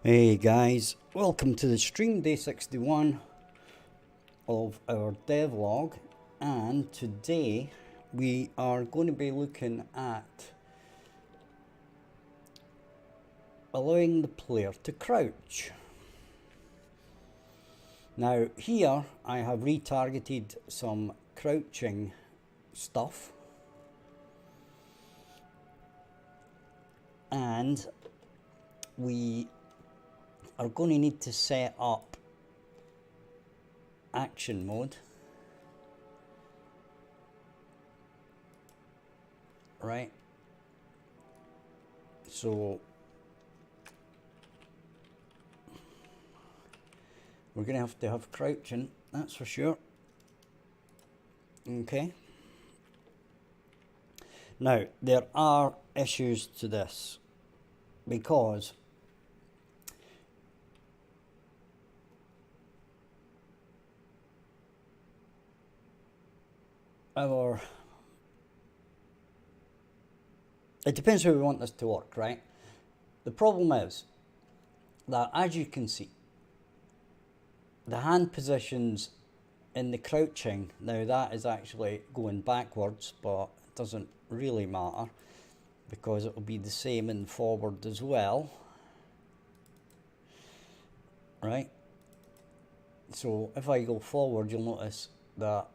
Hey guys, welcome to the stream day 61 of our devlog, and today we are going to be looking at allowing the player to crouch. Now here I have retargeted some crouching stuff, and we are going to need to set up action mode, right? So we're going to have crouching, that's for sure. Okay. Now there are issues to this because it depends how we want this to work, right? The problem is that, as you can see, the hand positions in the crouching, now that is actually going backwards, but it doesn't really matter because it will be the same in forward as well, right? So if I go forward, you'll notice that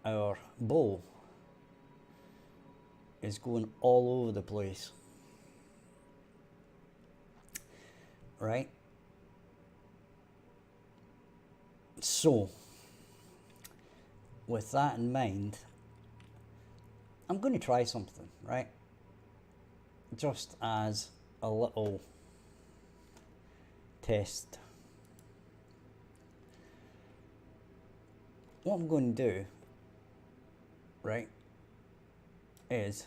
our bow is going all over the place, right? So with that in mind, I'm going to try something, right? Just as a little test. What I'm going to do, right, is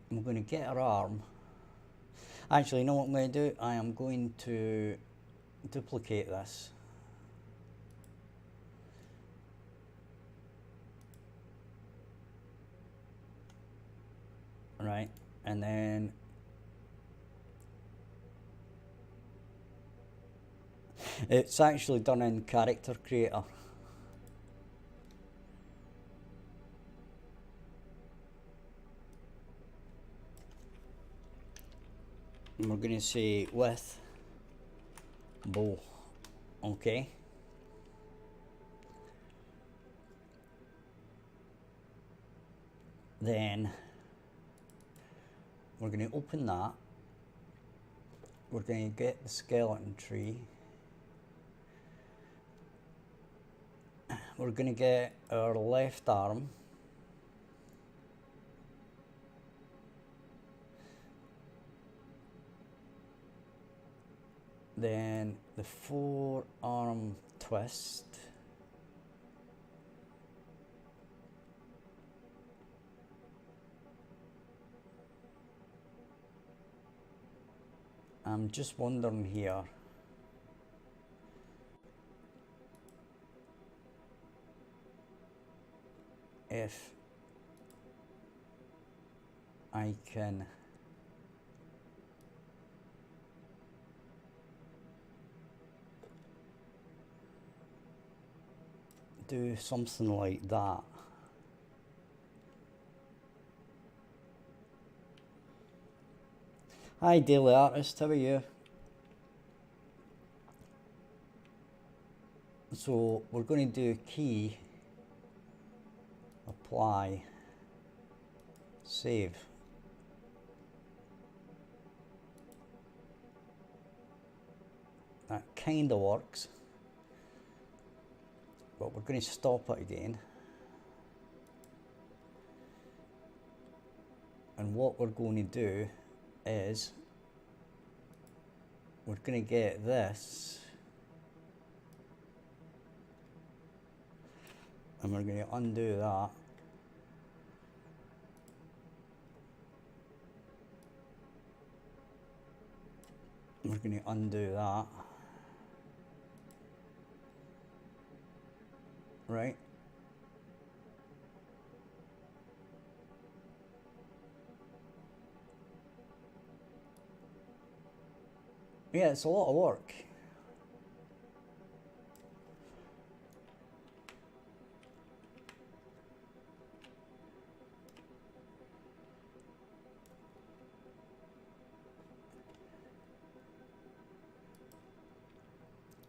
I'm going to get her arm. Actually, you know what I'm going to do? I am going to duplicate this. Right, and then it's actually done in Character Creator. And we're going to say with bow, okay? Then we're going to open that. We're going to get the skeleton tree. We're going to get our left arm. Then the forearm twist. I'm just wondering here if I can do something like that. Hi Daily Artist, how are you? So we're going to do key, apply, save. That kind of works, but we're going to stop it again. And what we're going to do is we're going to get this, and we're going to undo that. We're going to undo that. Right? Yeah, it's a lot of work.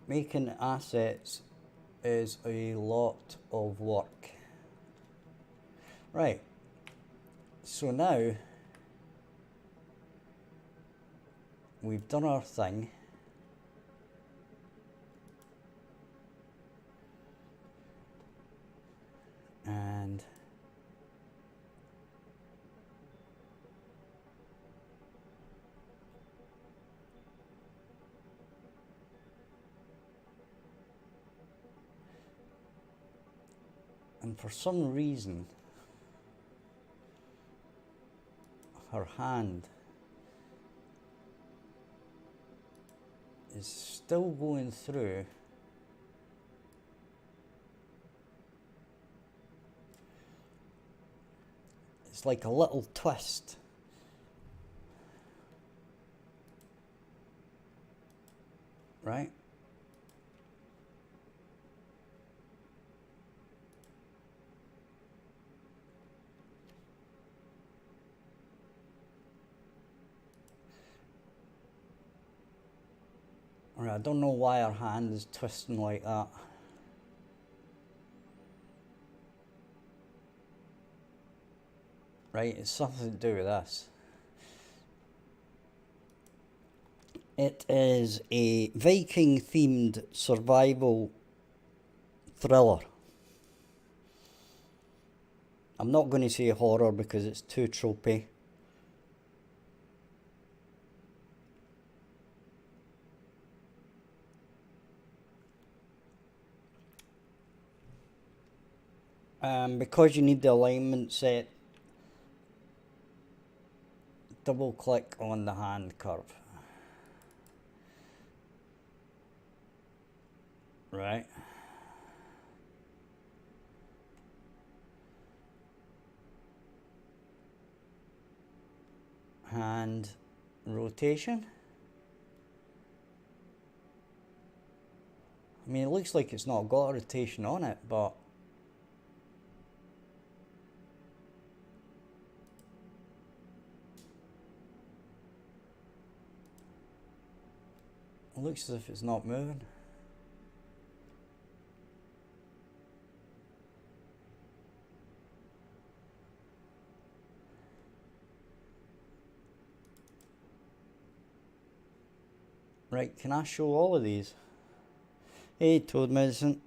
Making assets is a lot of work. Right, so now we've done our thing. And for some reason her hand is still going through. It's like a little twist. Right? Right, I don't know why her hand is twisting like that. Right, it's something to do with this. It is a Viking themed survival thriller. I'm not going to say horror because it's too tropey. Because you need the alignment set, double click on the hand curve. Right. Hand rotation. I mean, it looks like it's not got a rotation on it, but it looks as if it's not moving. Right, can I show all of these? Hey, Toad Medicine.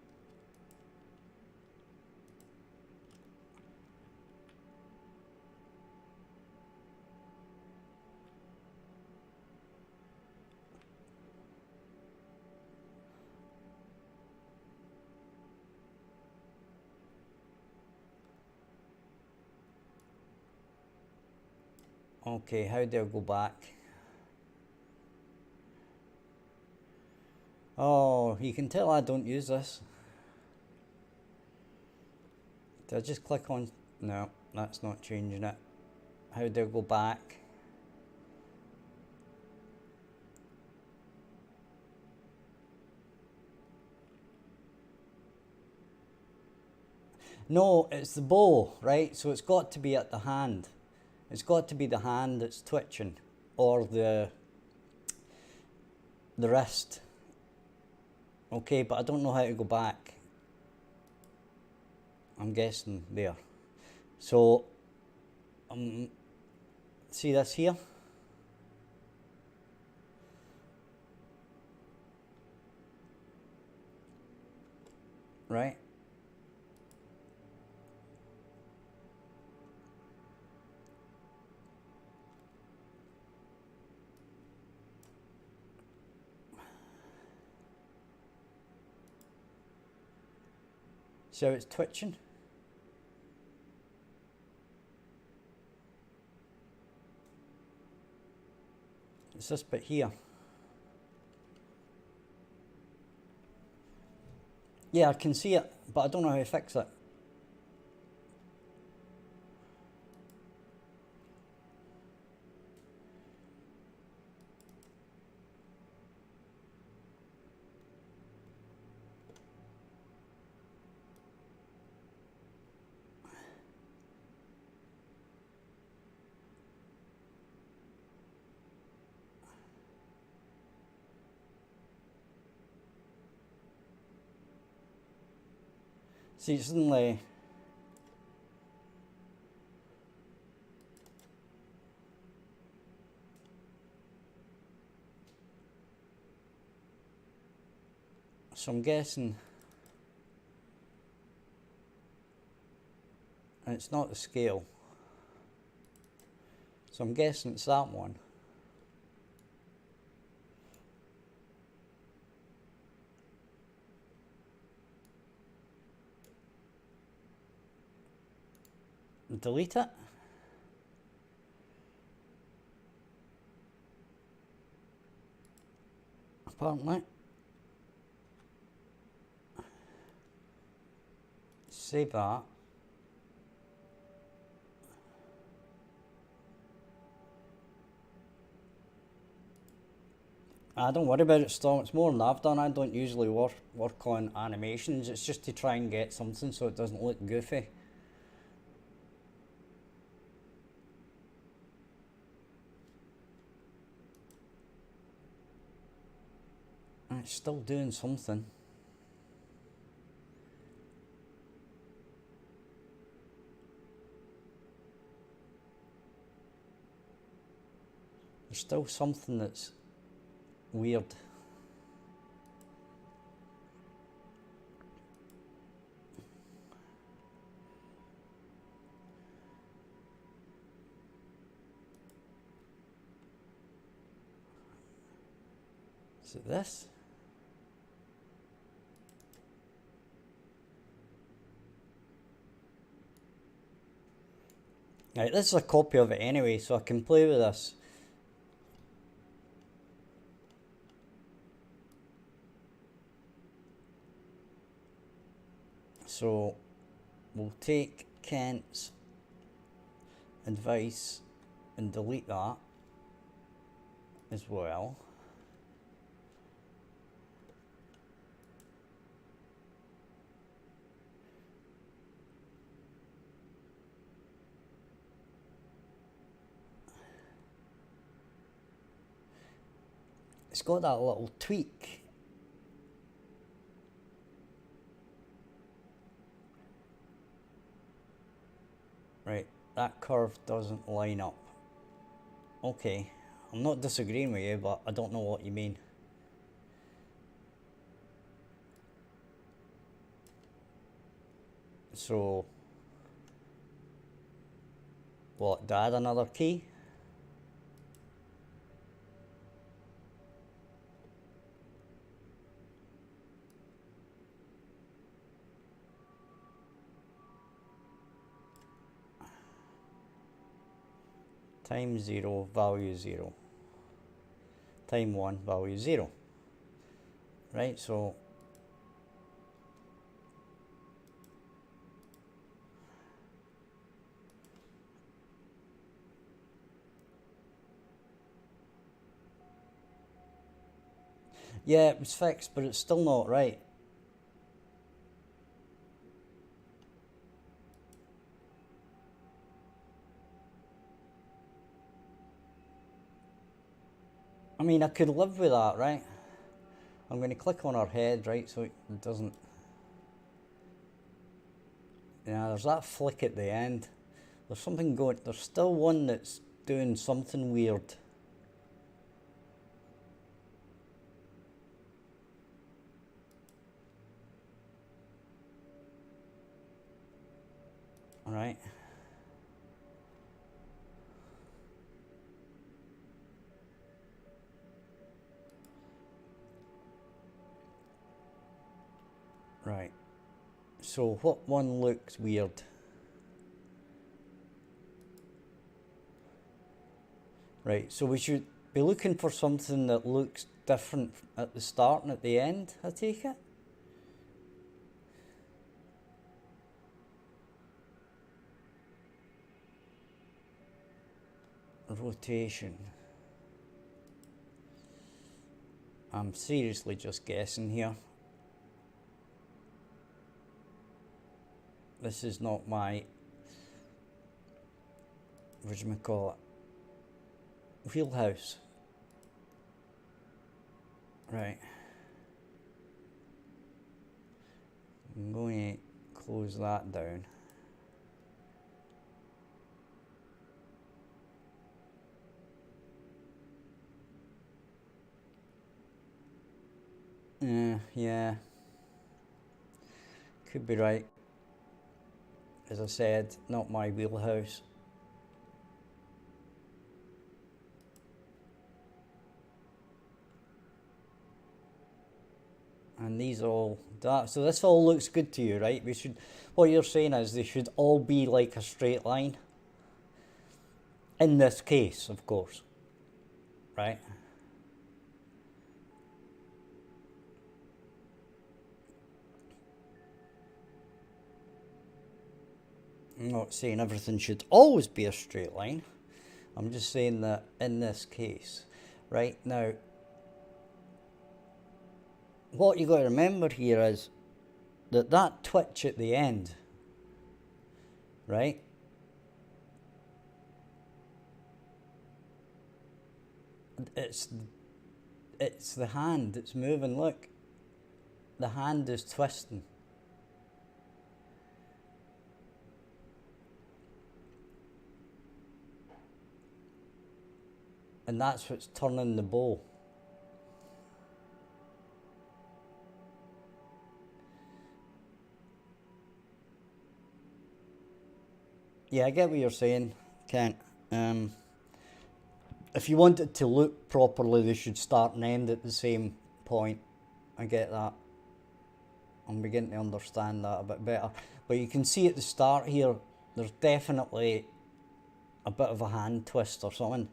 Okay, how do I go back? Oh, you can tell I don't use this. Do I just click on? No, that's not changing it. How do I go back? No, it's the bow, right? So it's got to be at the hand. It's got to be the hand that's twitching, or the wrist. Okay, but I don't know how to go back. I'm guessing there. So, see this here? Right? So it's twitching. It's this bit here. Yeah, I can see it, but I don't know how to fix it. See, suddenly so I'm guessing, and it's not the scale, so I'm guessing it's that one. Delete it. Apparently. Save that. Don't worry about it, Storm. It's more than I've done. I don't usually work on animations. It's just to try and get something so it doesn't look goofy. And it's still doing something. There's still something that's weird. Is it this? Right, this is a copy of it anyway, so I can play with this. So we'll take Kent's advice and delete that as well. It's got that little tweak. Right, that curve doesn't line up. Okay, I'm not disagreeing with you, but I don't know what you mean. So, what, do I add another key? Time 0, value 0. Time 1, value 0. Right, so yeah, it was fixed, but it's still not right. I mean, I could live with that, right? I'm going to click on her head, right, so it doesn't... Yeah, there's that flick at the end. There's something going... There's still one that's doing something weird. Alright. Right. So what one looks weird? Right, so we should be looking for something that looks different at the start and at the end, I take it? Rotation. I'm seriously just guessing here. This is not my, whatchamacallit, wheelhouse. Right. I'm going to close that down. Yeah, could be right. As I said, not my wheelhouse. And these are all that. So this all looks good to you, right? We should. What you're saying is they should all be like a straight line. In this case, of course, right? I'm not saying everything should always be a straight line. I'm just saying that in this case, right? Now, what you got to remember here is that twitch at the end, right? It's the hand that's moving. Look, the hand is twisting. And that's what's turning the bow. Yeah, I get what you're saying, Kent. If you want it to look properly, they should start and end at the same point. I get that. I'm beginning to understand that a bit better. But you can see at the start here, there's definitely a bit of a hand twist or something.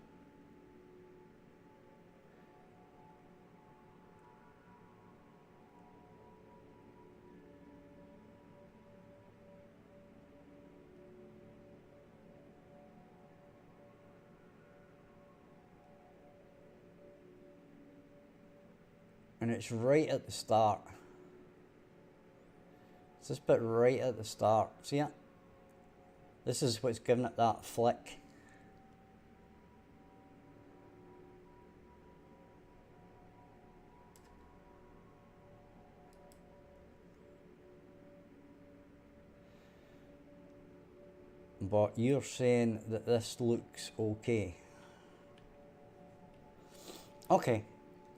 And it's right at the start. It's this bit right at the start. See it? This is what's giving it that flick. But you're saying that this looks okay. Okay.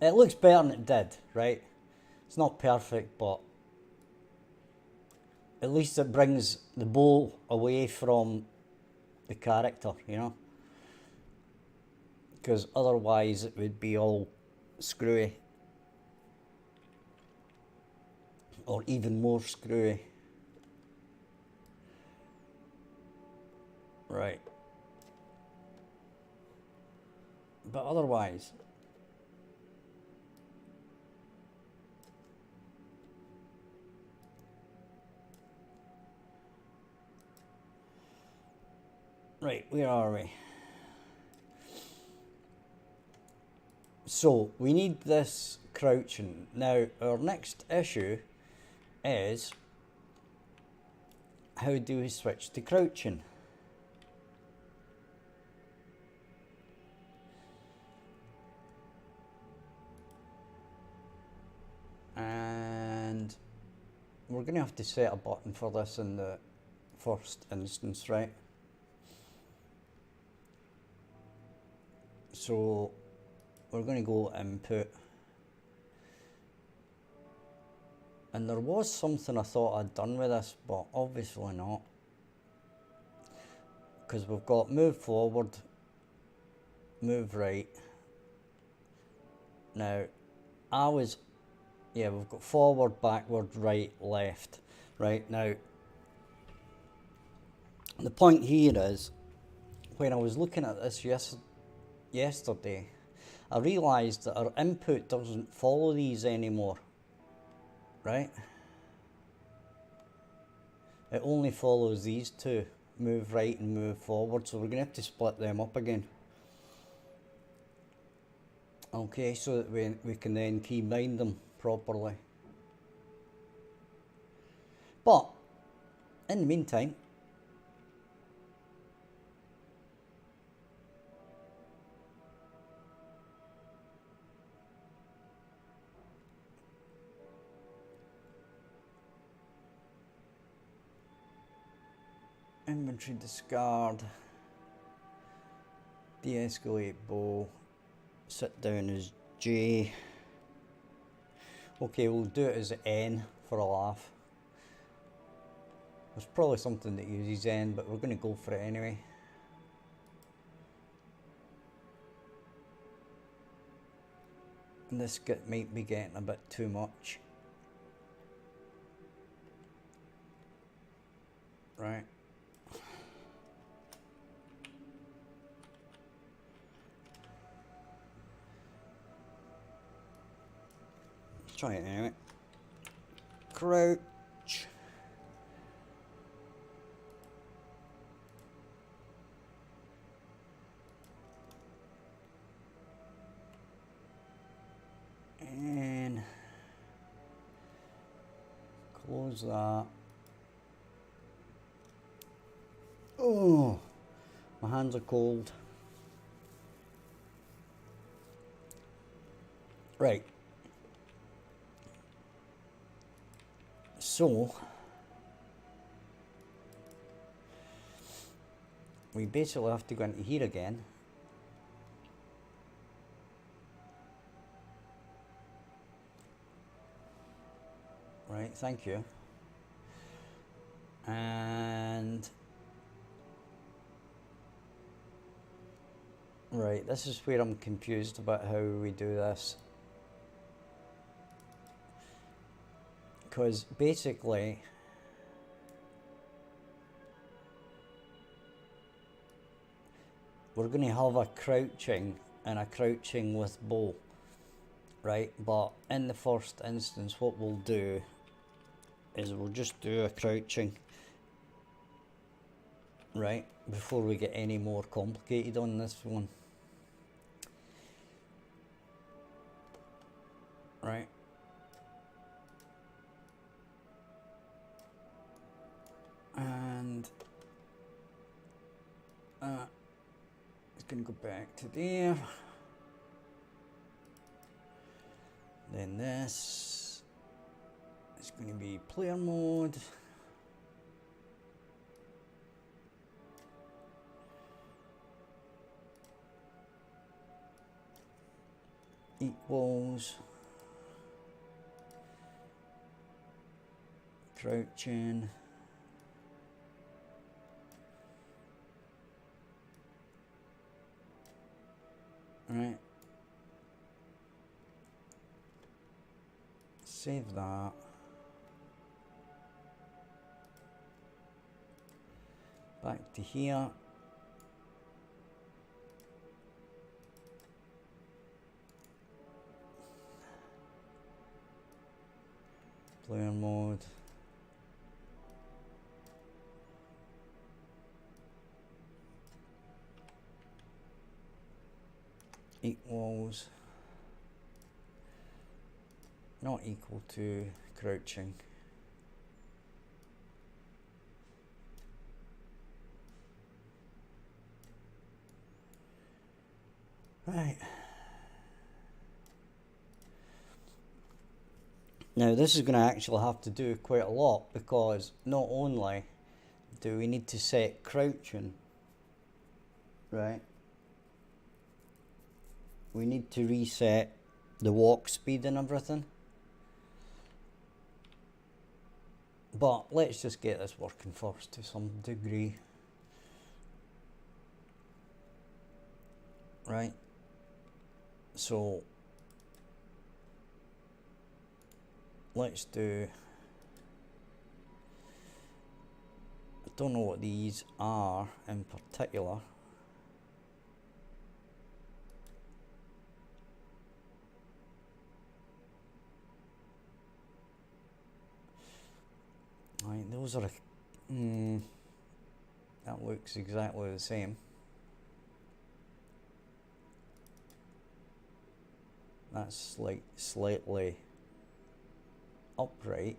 It looks better than it did, right? It's not perfect, but at least it brings the bow away from the character, you know? Because otherwise it would be all screwy. Or even more screwy. Right. But otherwise, right, where are we? So, we need this crouching. Now, our next issue is how do we switch to crouching? And we're going to have to set a button for this in the first instance, right? So we're going to go input. And there was something I thought I'd done with this, but obviously not. Because we've got move forward, move right. Now, we've got forward, backward, right, left. Right, now, the point here is, when I was looking at this yesterday, I realised that our input doesn't follow these anymore. Right? It only follows these two, move right and move forward, so we're going to have to split them up again. Okay, so that we can then keybind them properly. But, in the meantime, Inventory discard. De-escalate bow. Sit down as J. Okay, we'll do it as N for a laugh. There's probably something that uses N, but we're going to go for it anyway. And this might be getting a bit too much. Right. Let's try it anyway. Crouch. And close that. Oh, my hands are cold. Right. So we basically have to go into here again. Right, thank you. And right, this is where I'm confused about how we do this. Because basically we're going to have a crouching and a crouching with bow, right? But in the first instance what we'll do is we'll just do a crouching, right, before we get any more complicated on this one. Right. And it's going to go back to there. Then this is going to be player mode. Equals crouching. Right. Save that. Back to here. Player mode. Equals not equal to crouching. Right. Now this is going to actually have to do quite a lot, because not only do we need to set crouching, right, we need to reset the walk speed and everything. But let's just get this working first to some degree. Right. So let's do, I don't know what these are in particular. Right, those are that looks exactly the same. That's like slightly upright,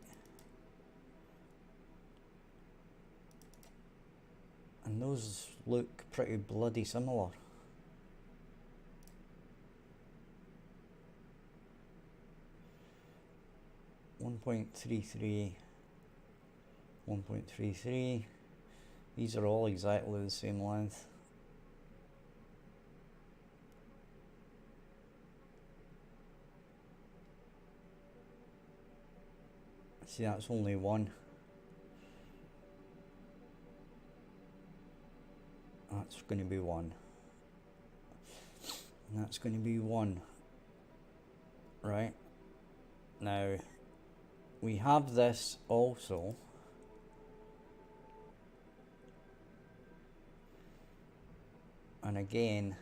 and those look pretty bloody similar. .33, 1.33, These are all exactly the same length. See, that's only one. That's going to be one. And that's going to be one. Right. Now, we have this also. And again,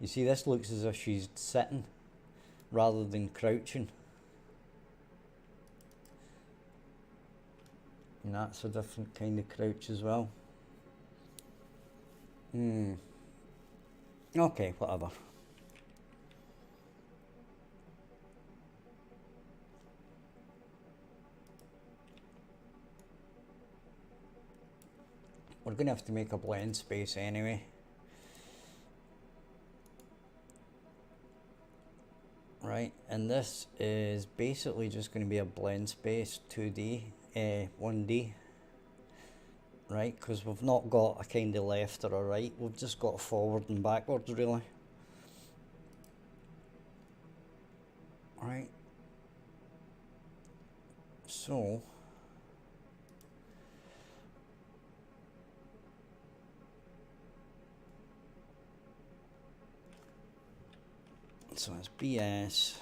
you see, this looks as if she's sitting rather than crouching. And that's a different kind of crouch as well. Okay, whatever. We're going to have to make a blend space anyway. Right, and this is basically just going to be a blend space 2D, 1D. Right, because we've not got a kind of left or a right, we've just got a forward and backwards really. Right, so that's BS.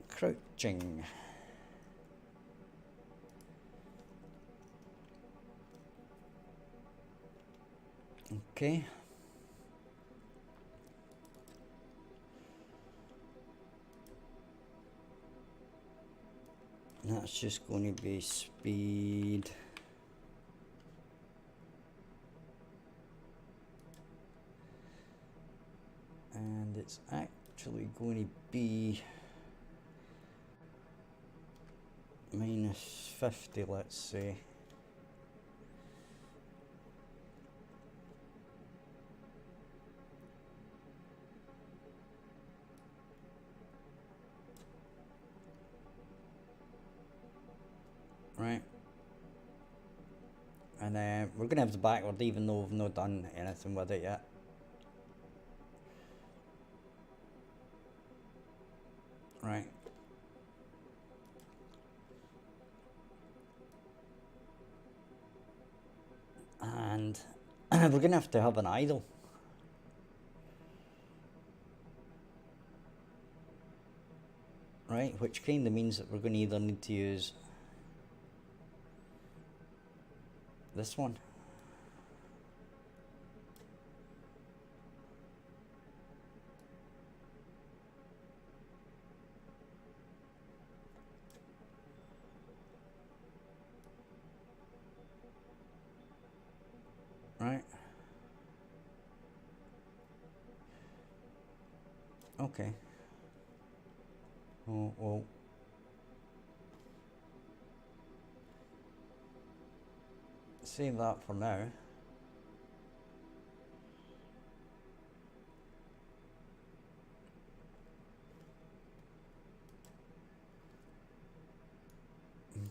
Crouching. Okay. That's just going to be speed. And it's actually going to be minus 50, let's say. Right. And we're going to have the backward even though we've not done anything with it yet. Right. And we're going to have an idle. Right, which kind of means that we're going to either need to use this one. Right. Okay. Oh, well. Save that for now.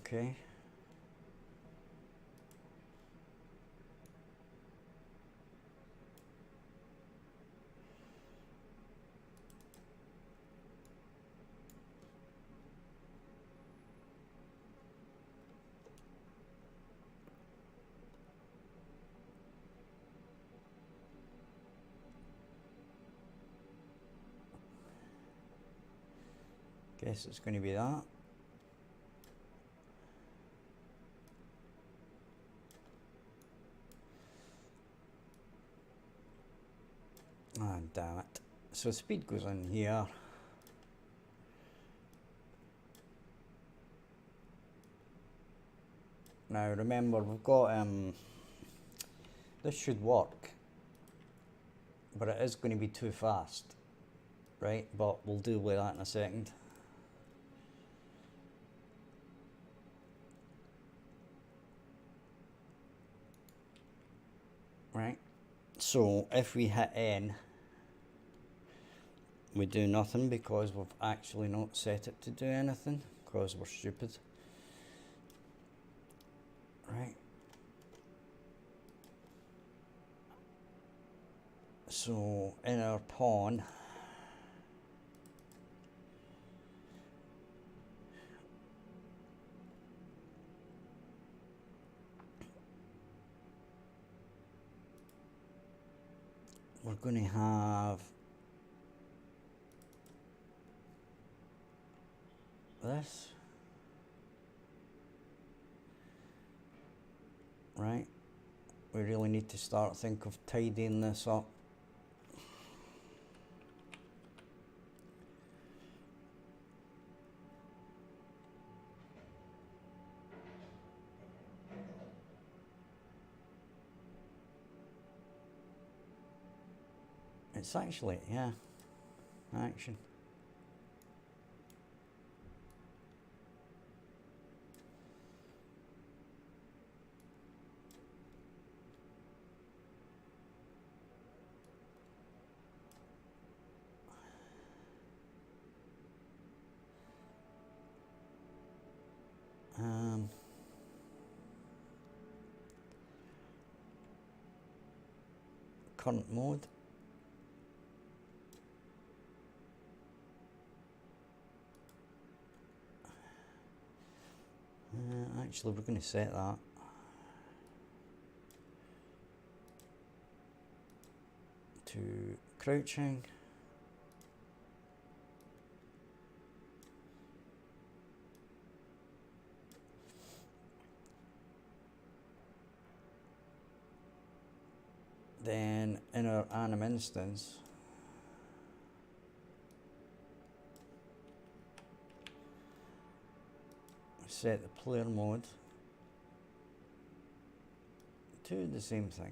Okay. Guess it's going to be that. Ah, damn it. So speed goes in here. Now remember, we've got this should work, but it is going to be too fast, right? But we'll deal with that in a second. Right, so if we hit N, we do nothing because we've actually not set it to do anything because we're stupid. Right. So in our pawn, we're going to have this, right? We really need to think of tidying this up. It's actually, yeah, action. Current mode. Actually, we're going to set that to crouching. Then in our anim instance, set the player mode to the same thing.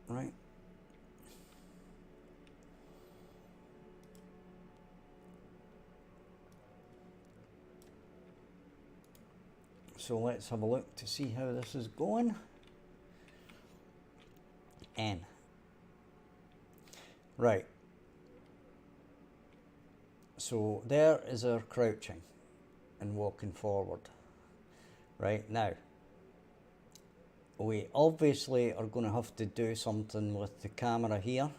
Right. So let's have a look to see how this is going. N. Right. So there is our crouching and walking forward. Right now, we obviously are going to have to do something with the camera here.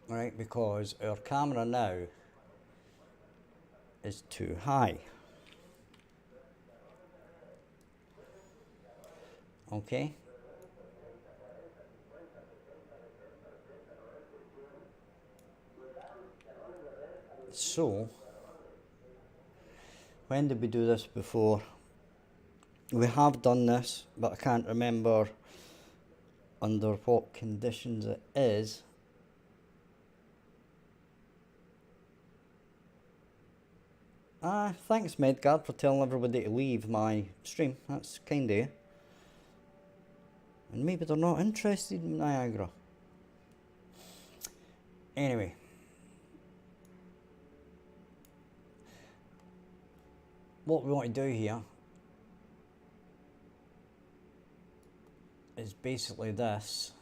Right, because our camera now is too high. Okay. So, when did we do this before? We have done this, but I can't remember under what conditions it is. Thanks Medgard for telling everybody to leave my stream. That's kind of you. And maybe they're not interested in Niagara. Anyway. What we want to do here is basically this.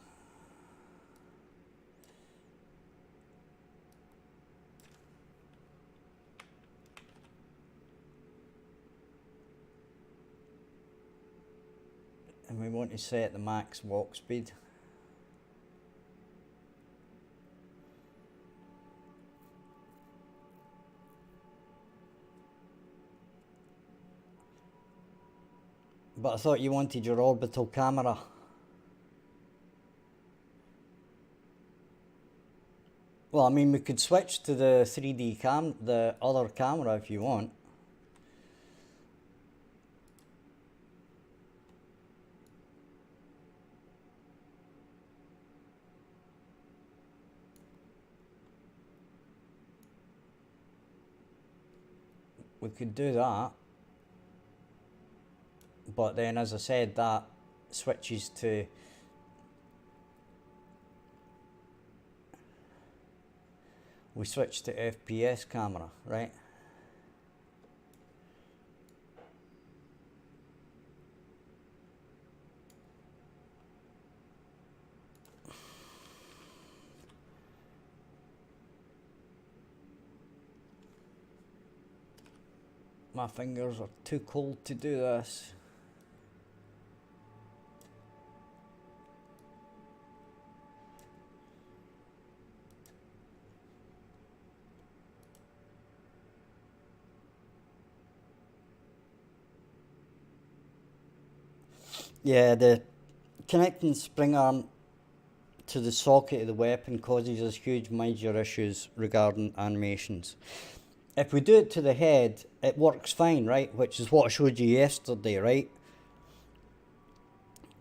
And we want to set the max walk speed. But I thought you wanted your orbital camera. Well, I mean, we could switch to the 3D the other camera if you want. We could do that. but then as I said, that switches to we switch to FPS camera, right? My fingers are too cold to do this. Yeah, the connecting spring arm to the socket of the weapon causes us huge major issues regarding animations. If we do it to the head, it works fine, right? Which is what I showed you yesterday, right?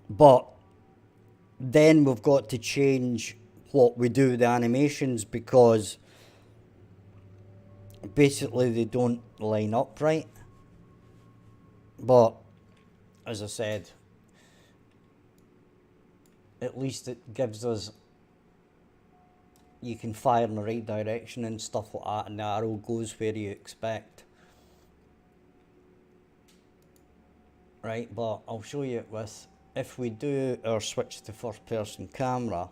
But then we've got to change what we do with the animations because basically they don't line up right. But as I said, at least it gives us, you can fire in the right direction and stuff like that, and the arrow goes where you expect. Right, but I'll show you it with, if we do our switch to first person camera,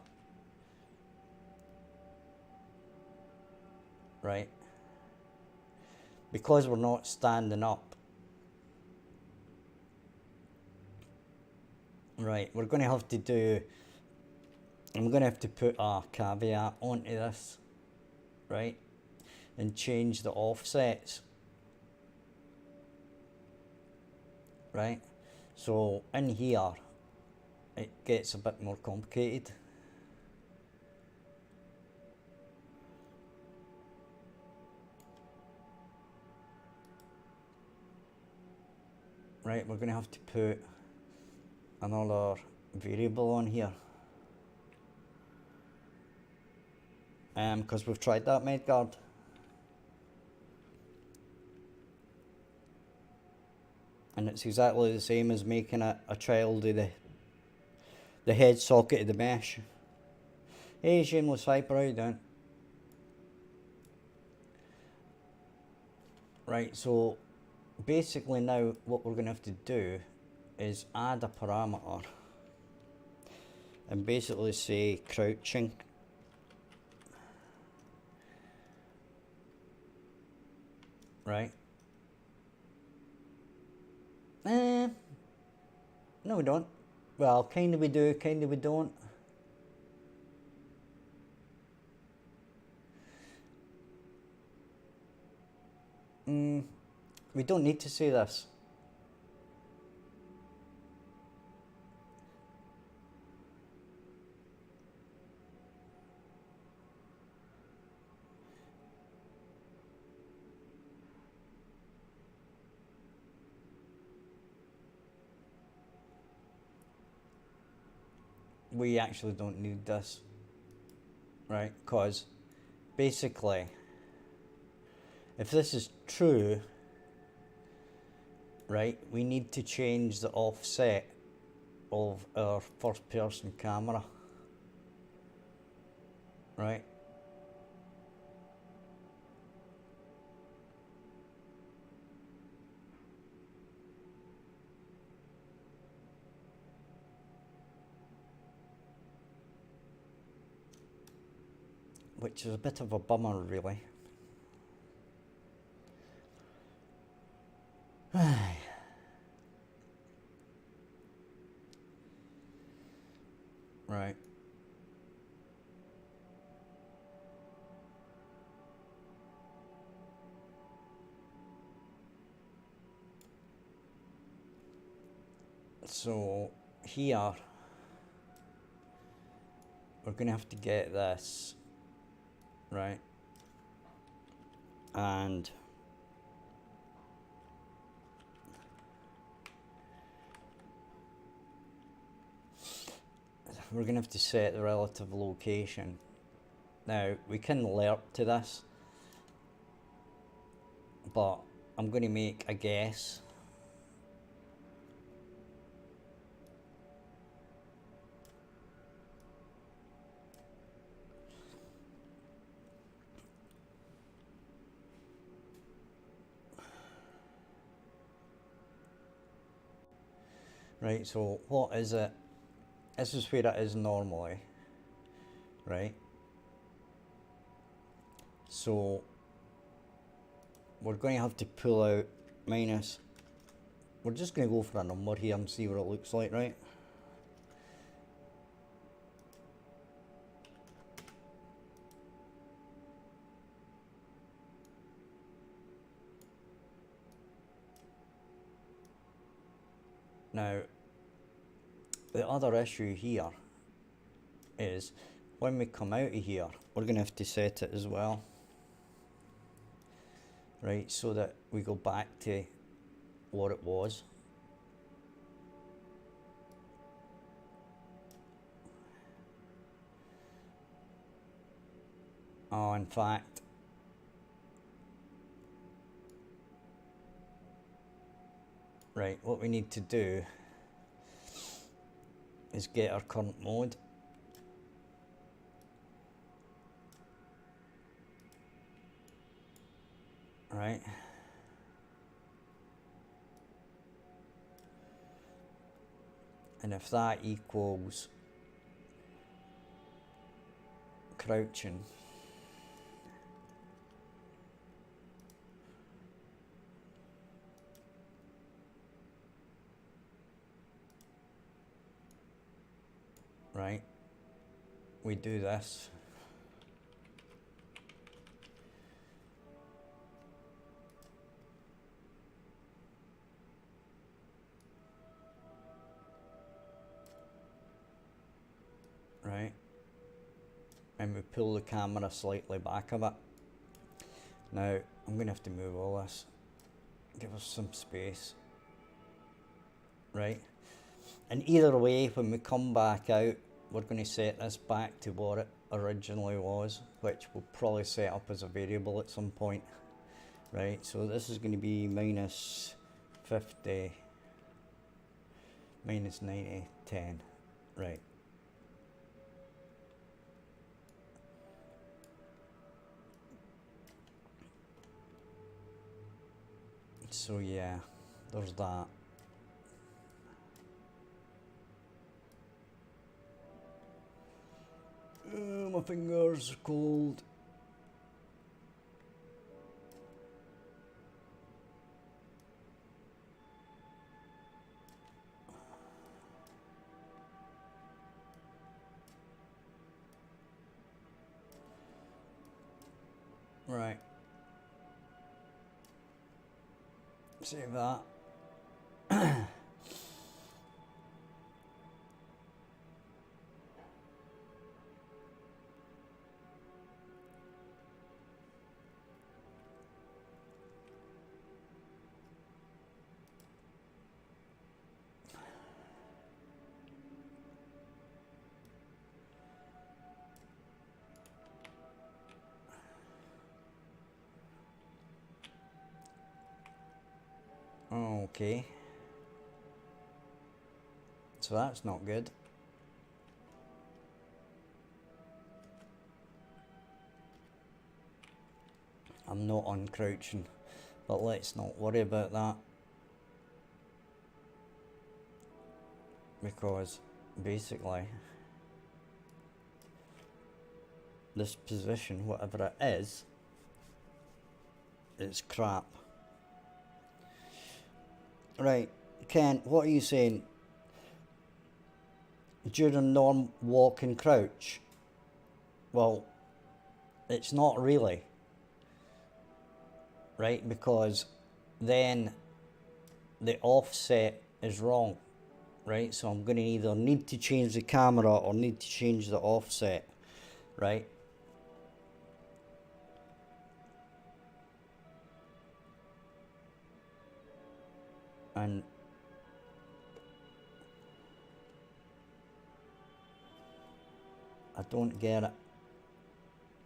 right, because we're not standing up, right, we're going to have to do, I'm going to have to put a caveat onto this, right, and change the offsets, right, so in here it gets a bit more complicated. Right, we're going to have to put another variable on here. Because we've tried that Medguard. And it's exactly the same as making a child of the head socket of the mesh. Hey, Shameless Viper, how you doing? Right, so basically now what we're going to have to do is add a parameter and basically say crouching. Right. No we don't. Well, kinda we do, kinda we don't. We don't need to say this. We actually don't need this, right? Because basically, if this is true, right, we need to change the offset of our first person camera, right? Which is a bit of a bummer, really. Right. So here we're going to have to get this, right, and we're going to have to set the relative location. Now we can lerp to this, but I'm going to make a guess. right? So what is it? This is where it is normally, right? So we're going to have to pull out minus, we're just going to go for a number here and see what it looks like, right? Now, the other issue here is when we come out of here, we're going to have to set it as well, right? So that we go back to what it was. Oh, in fact, right, what we need to do is get our current mode. Right. And if that equals crouching, right, we do this. Right, and we pull the camera slightly back a bit. Now I'm going to have to move all this, give us some space, right? And either way, when we come back out, we're going to set this back to what it originally was, which we'll probably set up as a variable at some point, right? So this is going to be minus 50, minus 90, 10, right? So yeah, there's that. My fingers are cold. Right. Save that. Okay. So that's not good. I'm not uncrouching, but let's not worry about that, because basically this position, whatever it is, it's crap. Right, Ken, what are you saying? During norm walk and crouch? Well, it's not really, right? Because then the offset is wrong, right? So I'm going to either need to change the camera or need to change the offset, right? And I don't get it.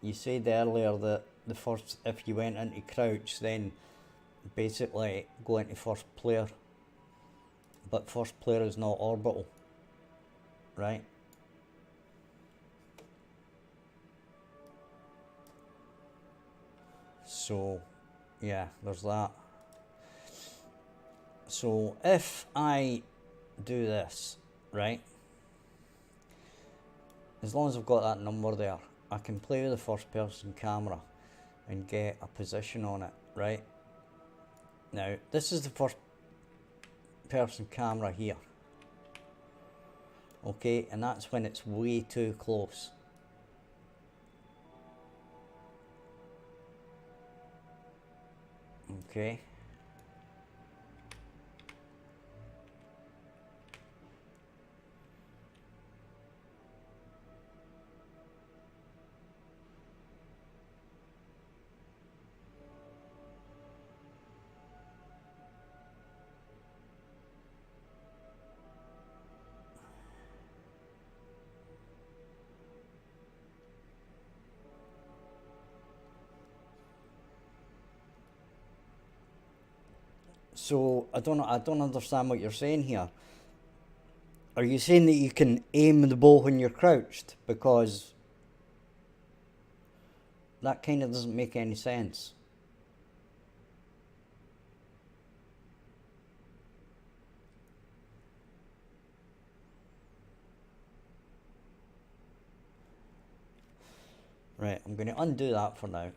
You said earlier that the first, if you went into crouch, then basically go into first player. But first player is not orbital, right? So, yeah, there's that. So if I do this, right? As long as I've got that number there, I can play with the first person camera and get a position on it, right? Now, this is the first person camera here. Okay, and that's when it's way too close. Okay. So I don't understand what you're saying here. Are you saying that you can aim the bow when you're crouched? Because that kind of doesn't make any sense. Right, I'm going to undo that for now.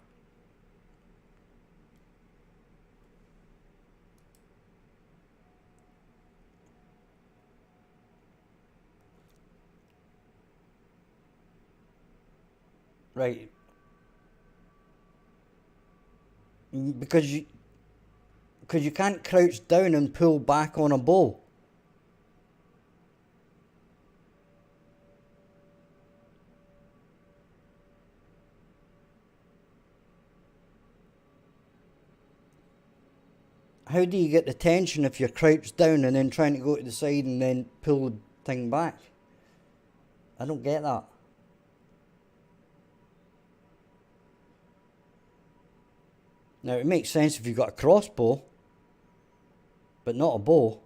Right. Because you can't crouch down and pull back on a bow. How do you get the tension if you're crouched down and then trying to go to the side and then pull the thing back? I don't get that. Now, it makes sense if you've got a crossbow, but not a bow.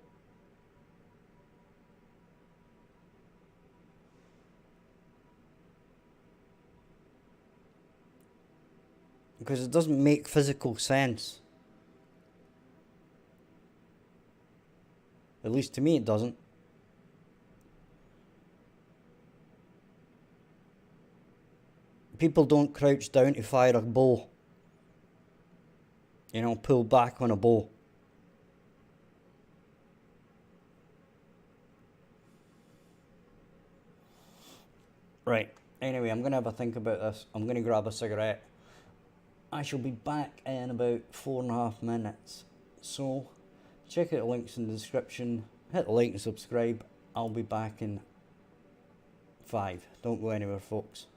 Because it doesn't make physical sense. At least to me it doesn't. People don't crouch down to fire a bow. You know, pull back on a bow. Right, anyway, I'm going to have a think about this. I'm going to grab a cigarette. I shall be back in about 4.5 minutes. So, check out the links in the description. Hit the like and subscribe. I'll be back in 5. Don't go anywhere, folks.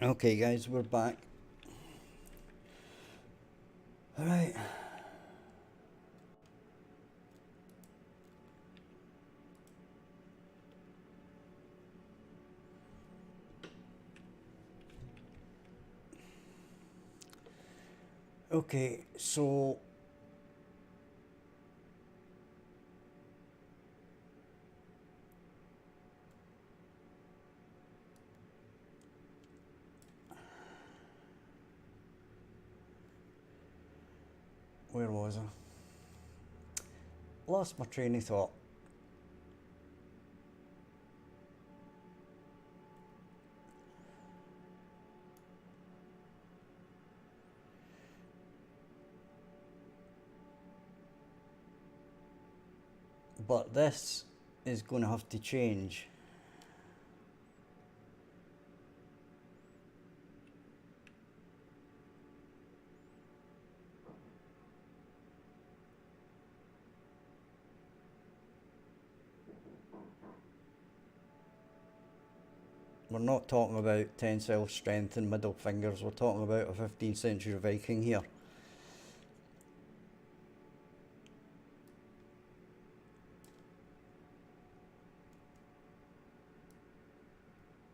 Okay guys, we're back. Alright. Okay, so where was I? Lost my train of thought. But this is going to have to change. We're not talking about tensile strength and middle fingers, we're talking about a 15th century Viking here.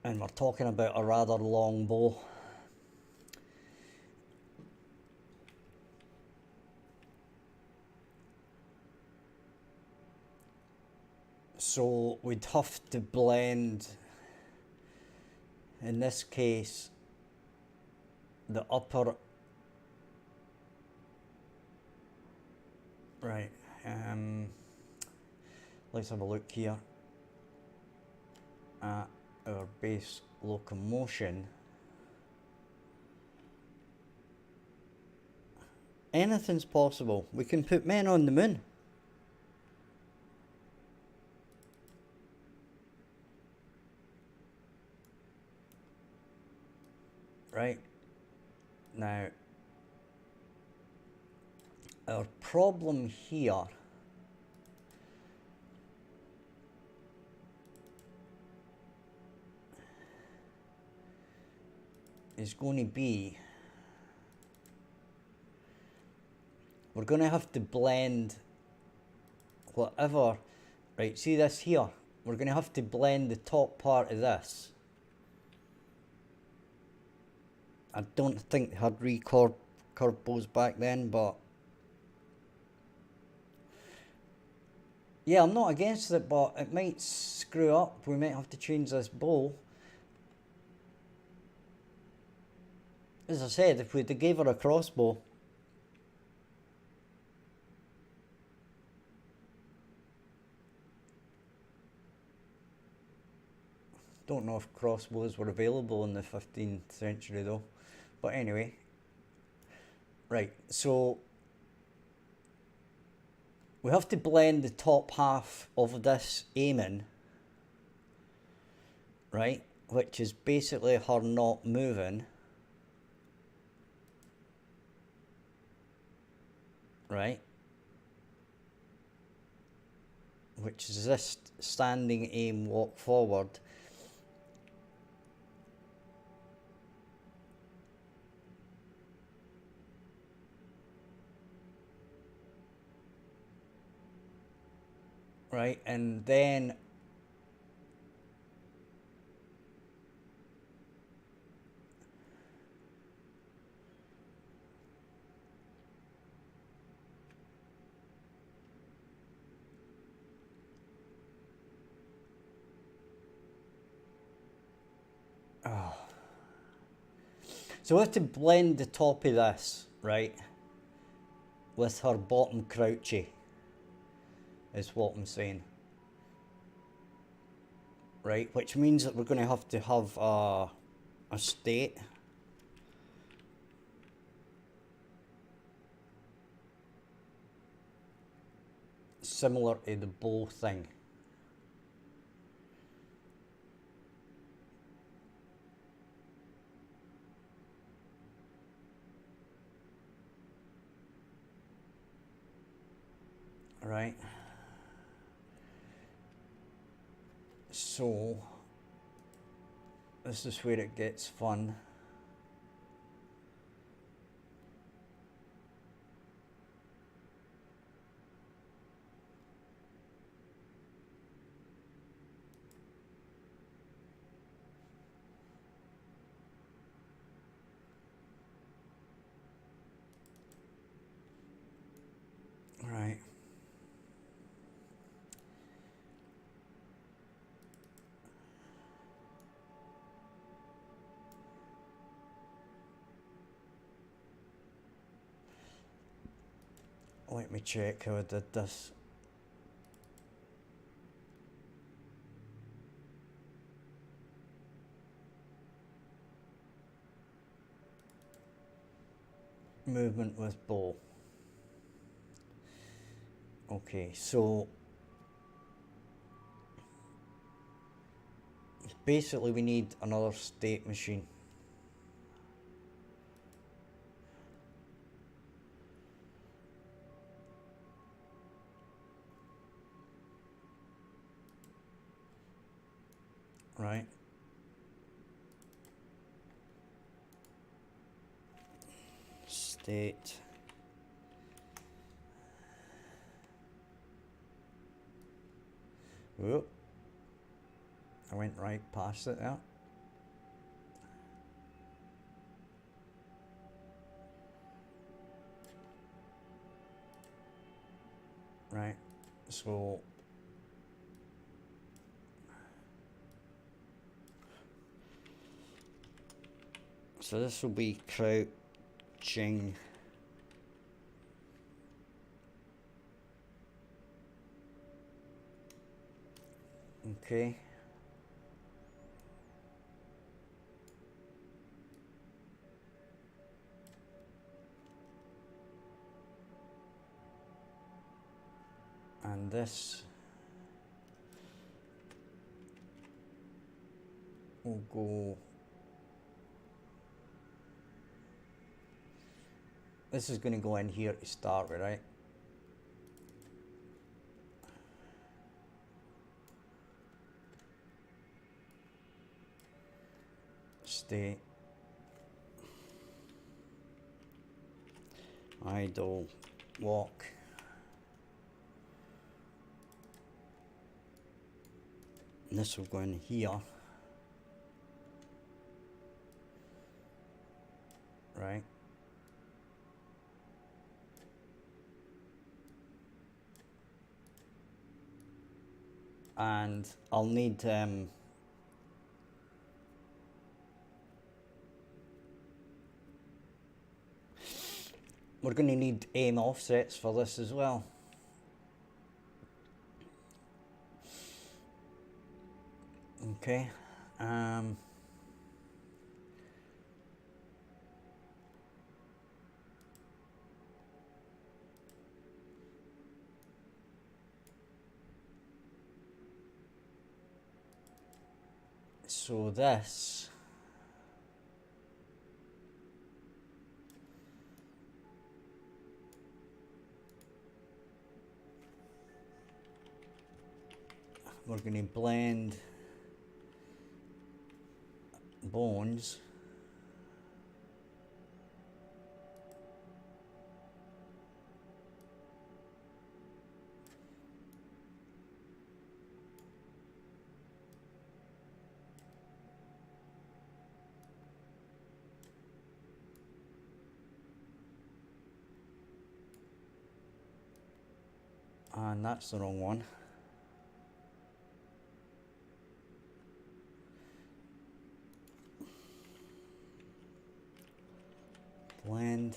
And we're talking about a rather long bow. So we'd have to blend, in this case, the upper, right, let's have a look here at our base locomotion. Anything's possible. We can put men on the moon. Right. Now, our problem here is going to be, we're going to have to blend whatever, right, see this here, we're going to have to blend the top part of this. I don't think they had curved bows back then, but yeah, I'm not against it, but it might screw up. We might have to change this bow. As I said, if we'd gave her a crossbow, don't know if crossbows were available in the 15th century though. But anyway, right, so we have to blend the top half of this aiming, right, which is basically her not moving, right, which is this standing aim walk forward. Right, and then so we have to blend the top of this, right, with her bottom crouchy, is what I'm saying. Right, which means that we're going to have a state. Similar to the bow thing. Right. So this is where it gets fun. Let me check how I did this. Movement with bow. Okay, so basically we need another state machine. Right. State. Whoop. I went right past it there. Right, so this will be crouching. Okay. And this will go. This is going to go in here to start with, right? Stay. Idle. Walk. And this will go in here. Right. And I'll need we're going to need aim offsets for this as well. Okay. So this we're going to blend bones. And that's the wrong one. Blend.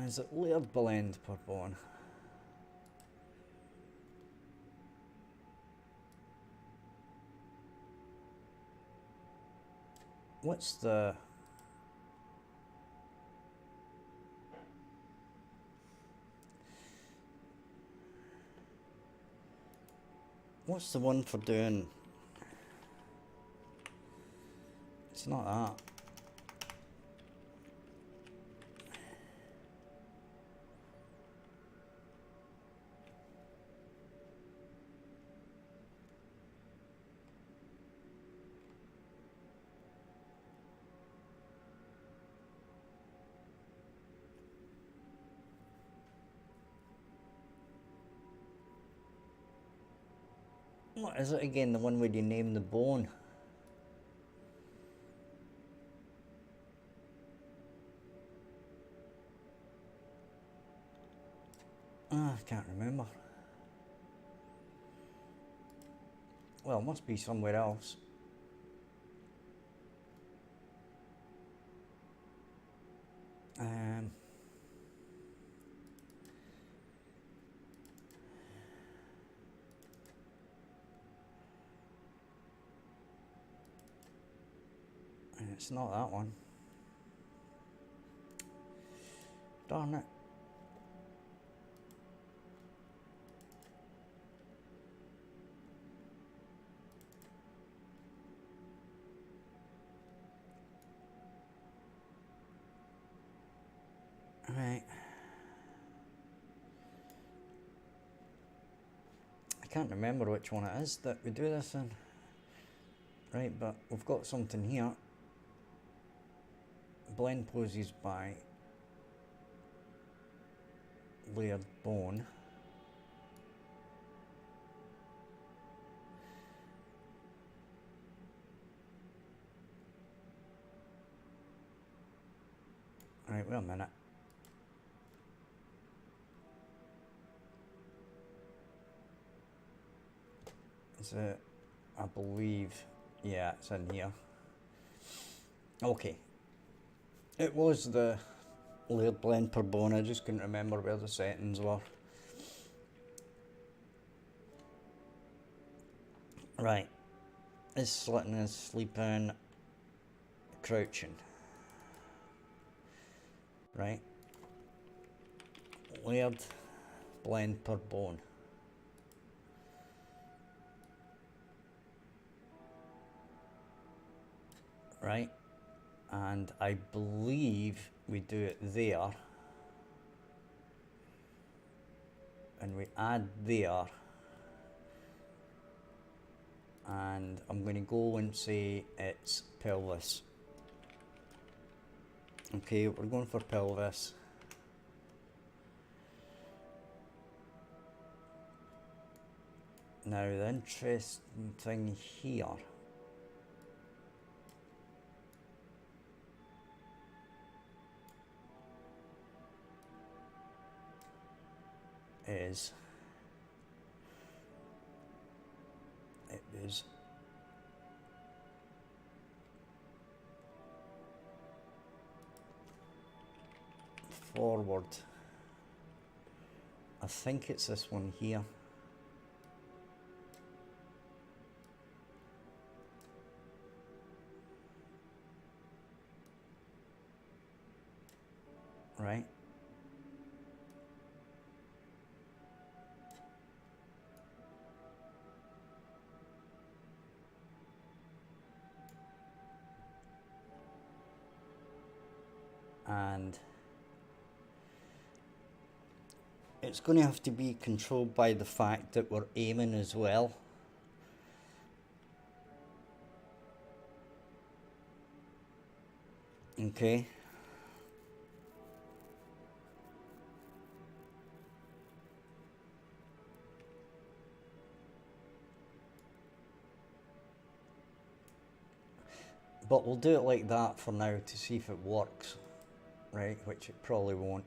Is it layered blend per bone? What's the one for doing? It's not that. What is it again? The one where you name the bone? I can't remember. Well, it must be somewhere else. it's not that one. Darn it. Right. I can't remember which one it is that we do this in. Right, but we've got something here. Blend poses by layered bone. Right, wait a minute. Is it, I believe, yeah, it's in here. Okay. It was the layered blend per bone, I just couldn't remember where the settings were. Right. Is slitting, is sleeping, crouching. Right. Layered blend per bone. Right. And I believe we do it there. And we add there. And I'm going to go and say it's pelvis. Okay, we're going for pelvis. Now the interesting thing here is it is forward. I think it's this one here. Right. And it's going to have to be controlled by the fact that we're aiming as well. Okay. But we'll do it like that for now to see if it works, right? Which it probably won't.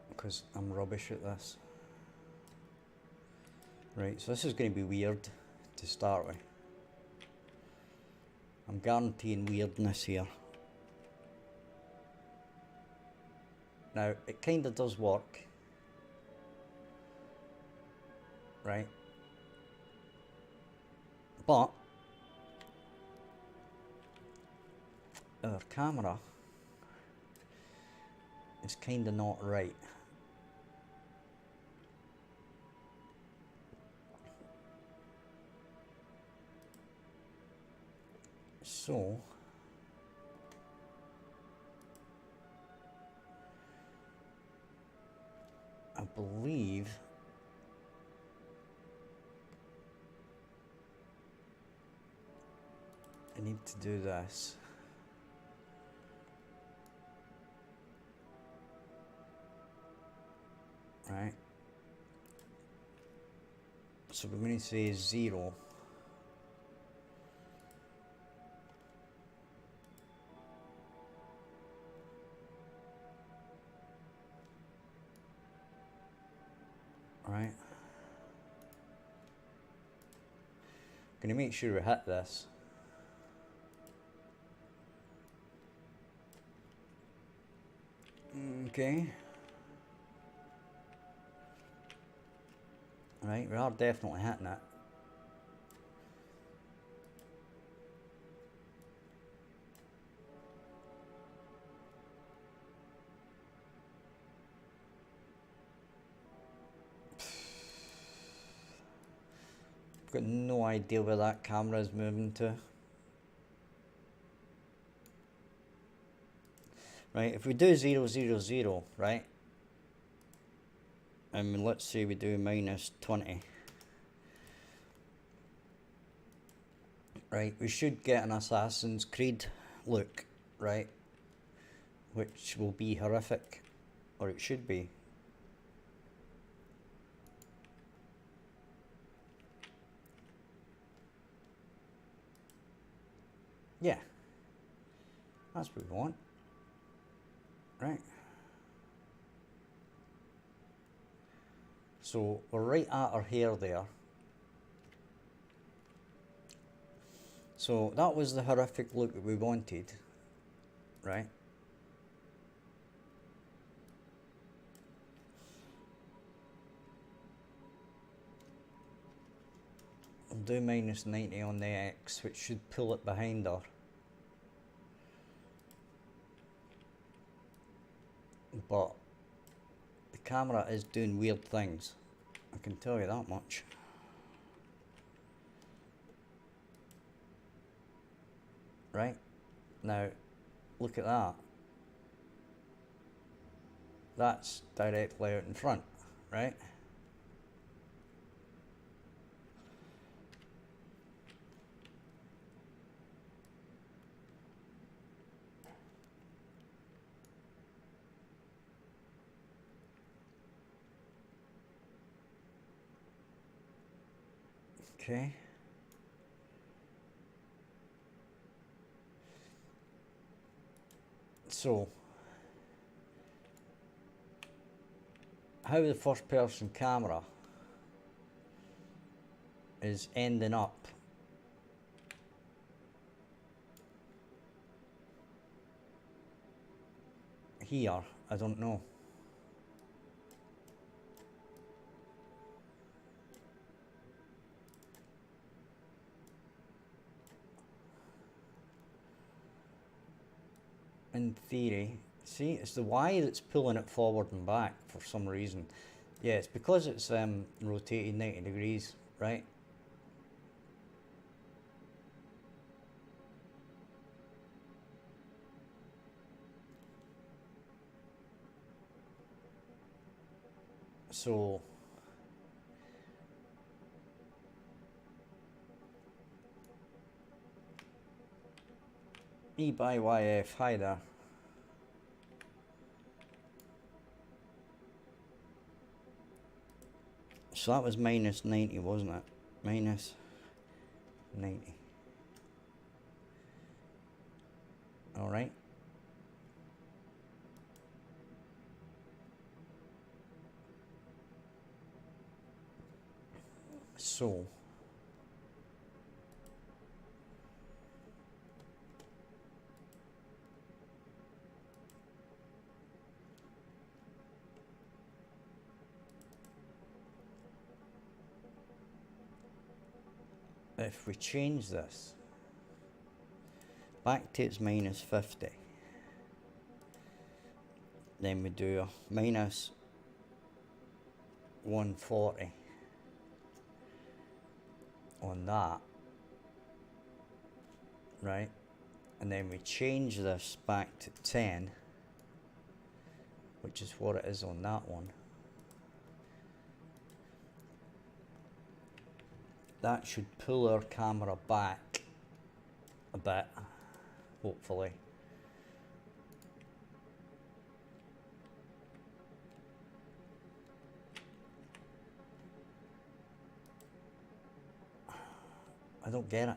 Because I'm rubbish at this. Right, so this is going to be weird to start with. I'm guaranteeing weirdness here. Now, it kind of does work. Right? But our camera is kind of not right. So I believe I need to do this. Right? So we're going to say 0. Right? Going to make sure we hit this. Okay. Right, we are definitely hitting it. Got no idea where that camera is moving to. Right, if we do 0, 0, 0, right, and let's say we do minus 20, right, we should get an Assassin's Creed look, right, which will be horrific, or it should be. Yeah, that's what we want, right? So we're right at our hair there. So that was the horrific look that we wanted, right? We'll do minus 90 on the X, which should pull it behind her. But the camera is doing weird things, I can tell you that much. Right, now look at that. That's directly out in front, right? Okay. So, how the first person camera is ending up here, I don't know. In theory, see, it's the Y that's pulling it forward and back for some reason. Yeah, it's because it's rotated 90 degrees, right? So E by YF, hi there. So that was minus 90, wasn't it? Minus 90. Alright. So if we change this back to its minus 50, then we do a minus 140 on that, right? And then we change this back to 10, which is what it is on that one. That should pull our camera back a bit, hopefully. I don't get it.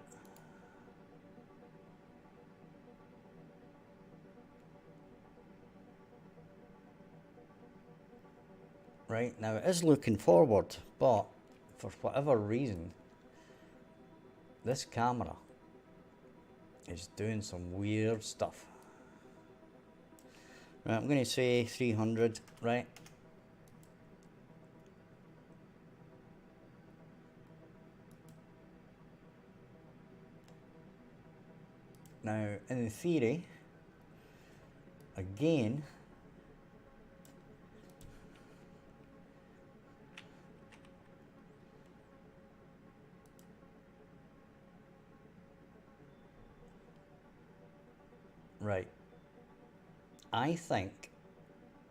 Right, now it is looking forward, but for whatever reason, this camera is doing some weird stuff. Right, I'm going to say 300, right? Now, in theory, again, right, I think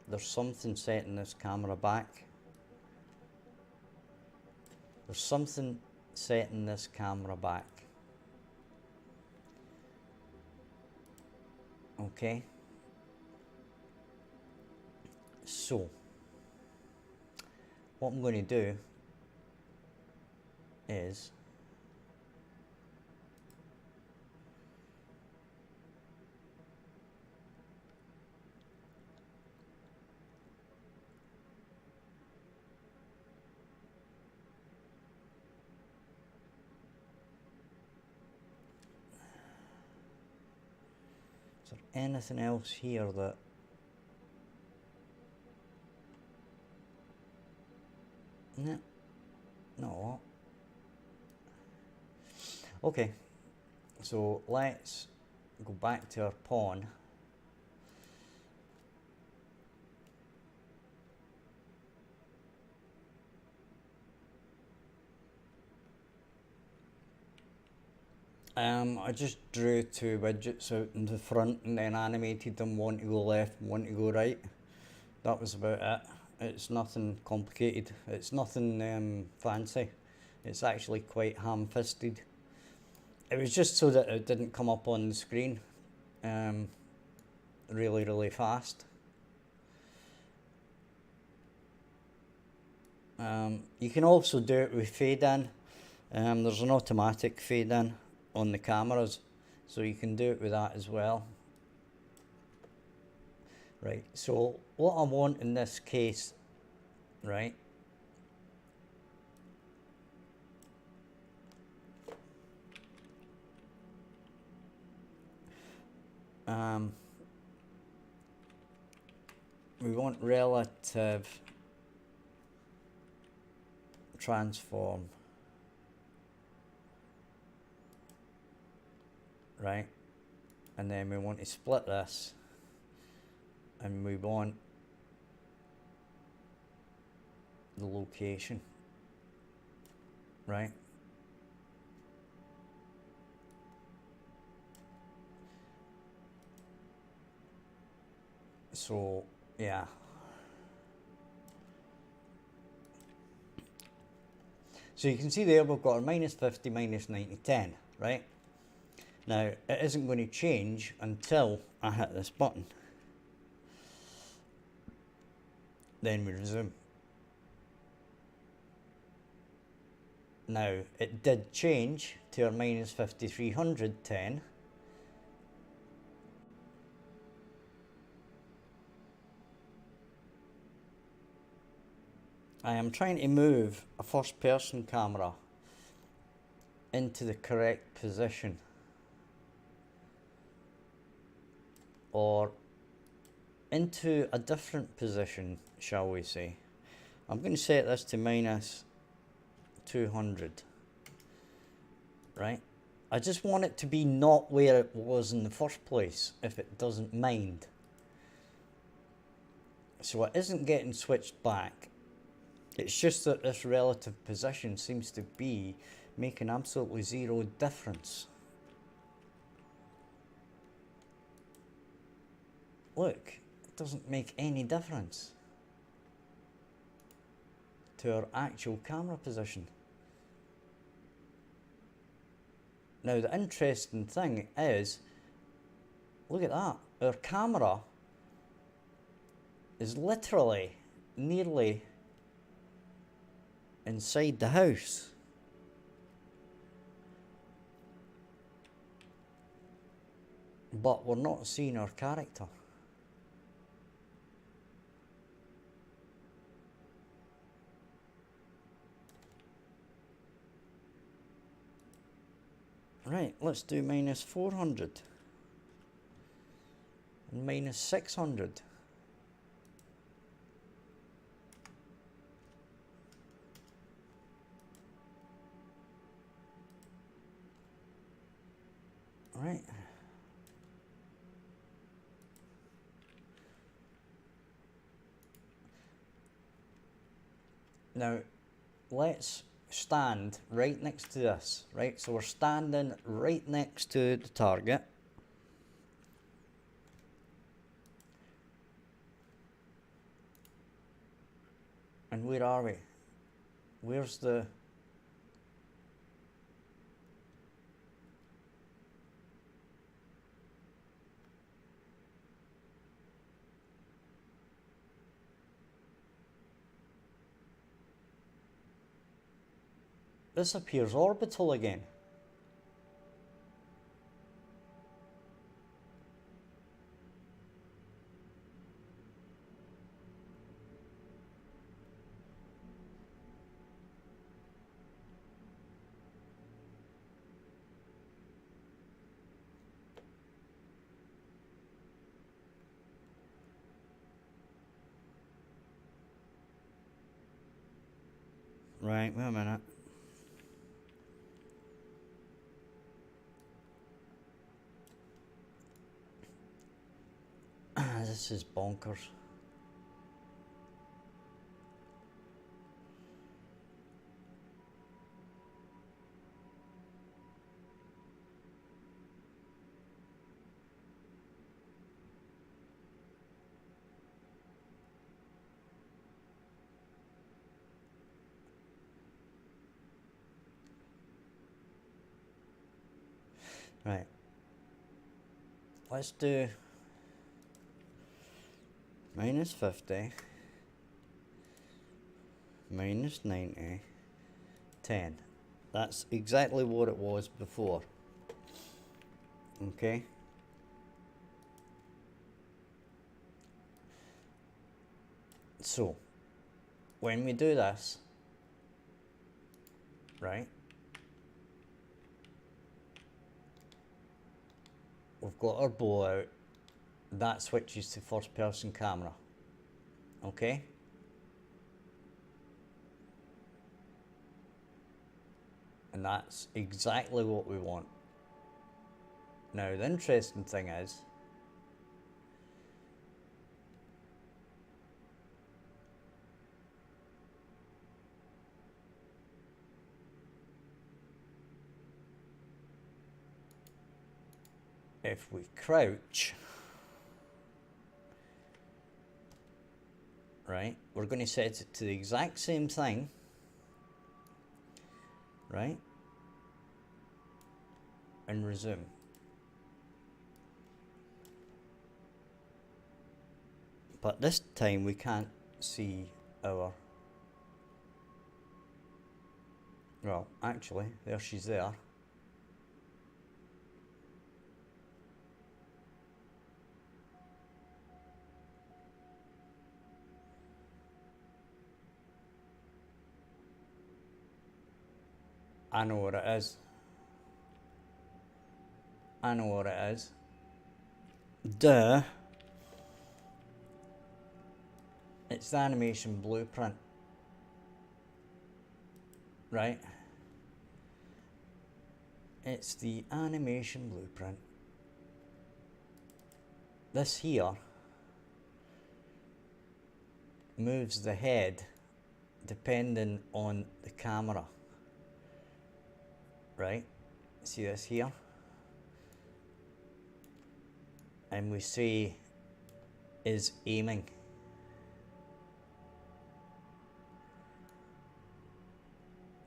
there's something setting this camera back. There's something setting this camera back. Okay. So, what I'm going to do is there anything else here that no. Okay, so let's go back to our pawn. I just drew two widgets out in the front and then animated them, one to go left and one to go right. That was about it. It's nothing complicated. It's nothing fancy. It's actually quite ham-fisted. It was just so that it didn't come up on the screen really fast. You can also do it with fade in. There's an automatic fade in on the cameras, so you can do it with that as well. Right, so what I want in this case, right, we want relative transform, right, and then we want to split this, and we want the location, right? So yeah, so you can see there we've got a minus 50, minus 90, 10, right? Now it isn't going to change until I hit this button. Then we resume. Now it did change to our minus 50, 300, 10. I am trying to move a first person camera into the correct position, or into a different position, shall we say. I'm going to set this to minus 200, right? I just want it to be not where it was in the first place, if it doesn't mind. So it isn't getting switched back. It's just that this relative position seems to be making absolutely zero difference. Look, it doesn't make any difference to our actual camera position. Now the interesting thing is, look at that, our camera is literally nearly inside the house. But we're not seeing our character. Right, let's do minus 400 and minus 600. Right. Now, let's stand right next to this, right? So we're standing right next to the target. And where are we? Where's the... This appears orbital again. Right, wait a minute. This is bonkers. Right. Let's do minus 50, minus 90, 10. That's exactly what it was before. Okay. So, when we do this, right, we've got our bow out, that switches to first person camera, okay? And that's exactly what we want. Now the interesting thing is, if we crouch, right, we're going to set it to the exact same thing, right, and resume. But this time we can't see our, well, actually, there she's there. I know what it is. I know what it is. Duh. It's the animation blueprint. Right? It's the animation blueprint. This here moves the head depending on the camera. Right? See this here? And we say is aiming.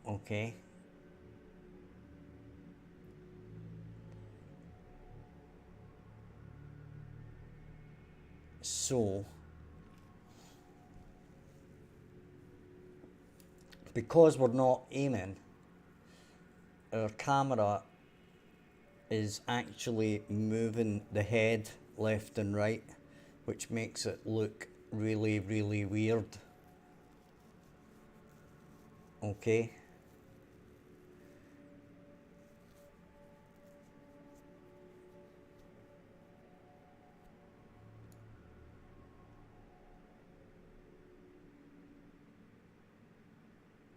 Okay. So, because we're not aiming, our camera is actually moving the head left and right, which makes it look really, really weird. Okay.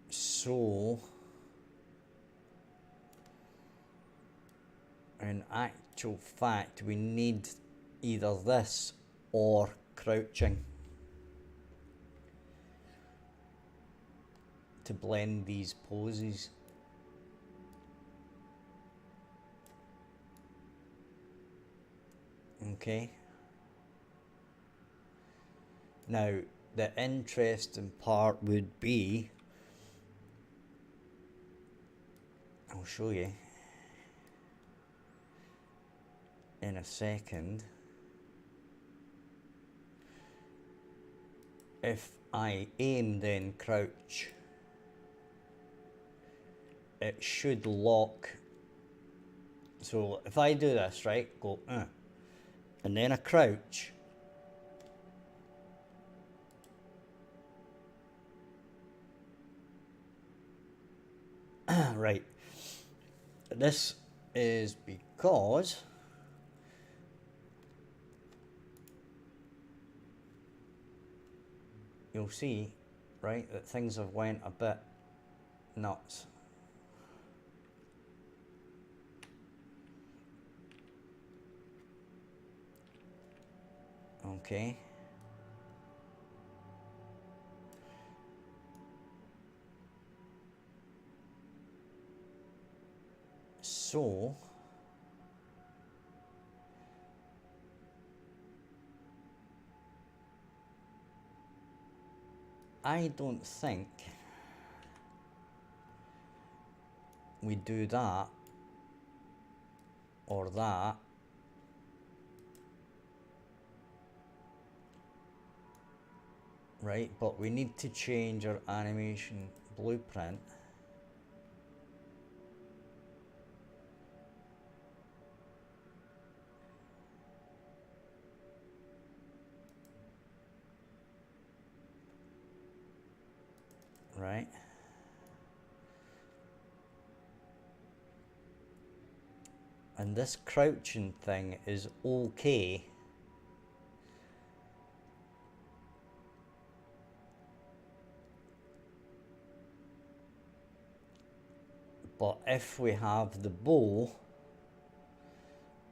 So, in actual fact, we need either this or crouching. to blend these poses. Okay. Now, the interesting part would be, I'll show you in a second, if I aim then crouch, it should lock. So if I do this, right, go, and then I crouch, right, this is because you'll see, right, that things have went a bit nuts. Okay. So I don't think we do that or that. Right, but we need to change our animation blueprint. Right. And this crouching thing is okay. But if we have the bow,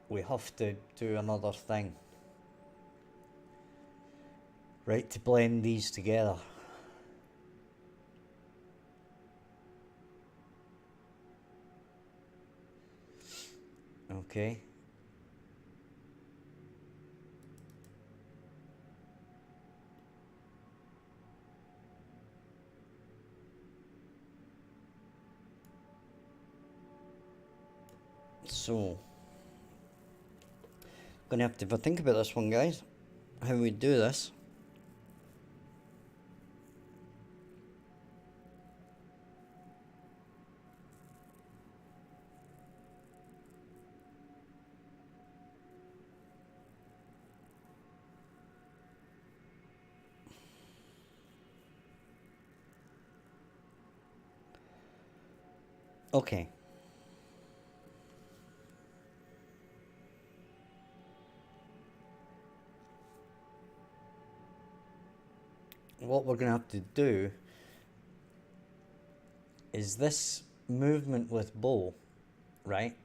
we have to do another thing. Right, to blend these together. Okay. So, gonna have to think about this one, guys. How we do this. Okay. What we're gonna have to do is this movement with bow, right?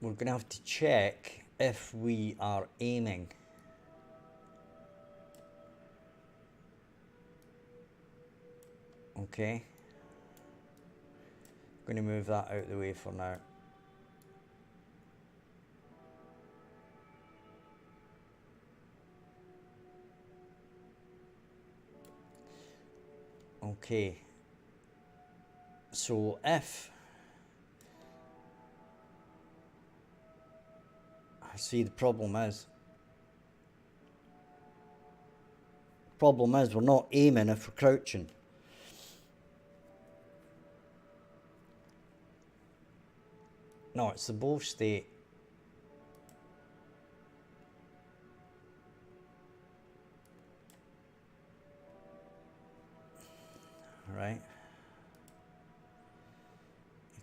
We're gonna have to check if we are aiming. Okay. I'm gonna move that out of the way for now. Okay. So if I see the problem is we're not aiming if we're crouching. No, it's the bow state. Right.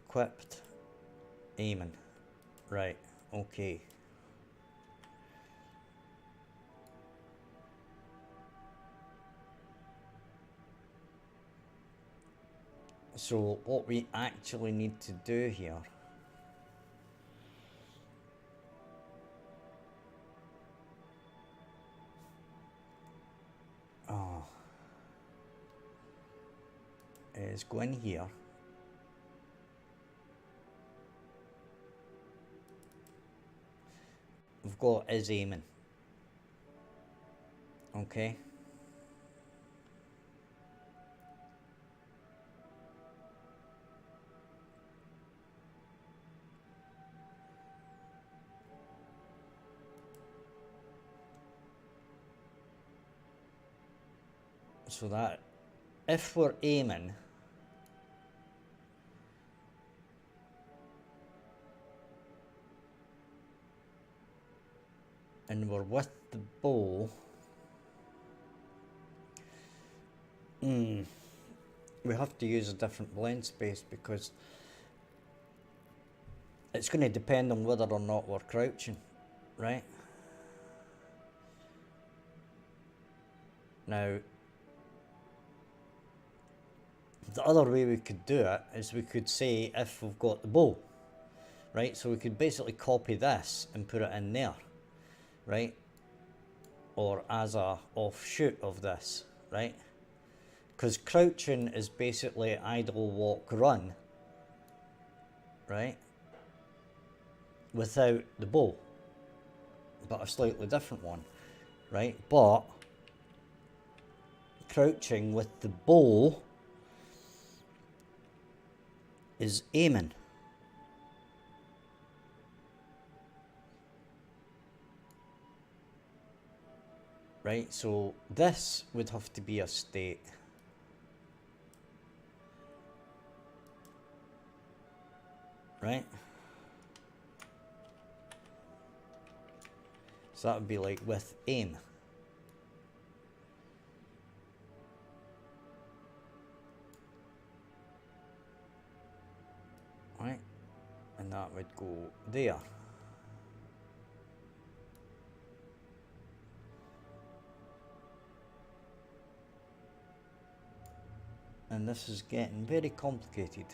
Equipped. Aiming. Right. Okay. So what we actually need to do here is go in here. We've got is aiming. Okay. So that if we're aiming, and we're with the bow, we have to use a different blend space because it's going to depend on whether or not we're crouching, right? Now, the other way we could do it is we could say if we've got the bow, right? So we could basically copy this and put it in there, right? Or as a offshoot of this, right? Because crouching is basically idle, walk, run, right? Without the bow, but a slightly different one, right? But crouching with the bow is aiming. Right, so this would have to be a state. Right? So that would be like with aim. Right? And that would go there. And this is getting very complicated.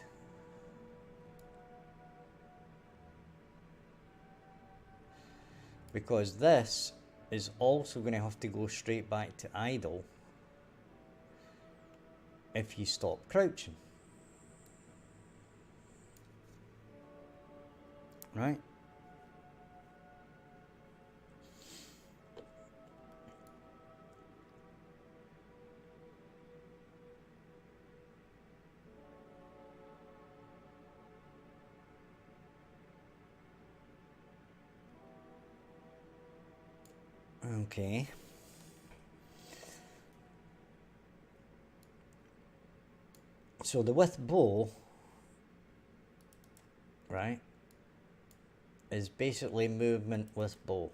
Because this is also going to have to go straight back to idle if you stop crouching. Right? Okay. So the with bow, right, is basically movement with bow.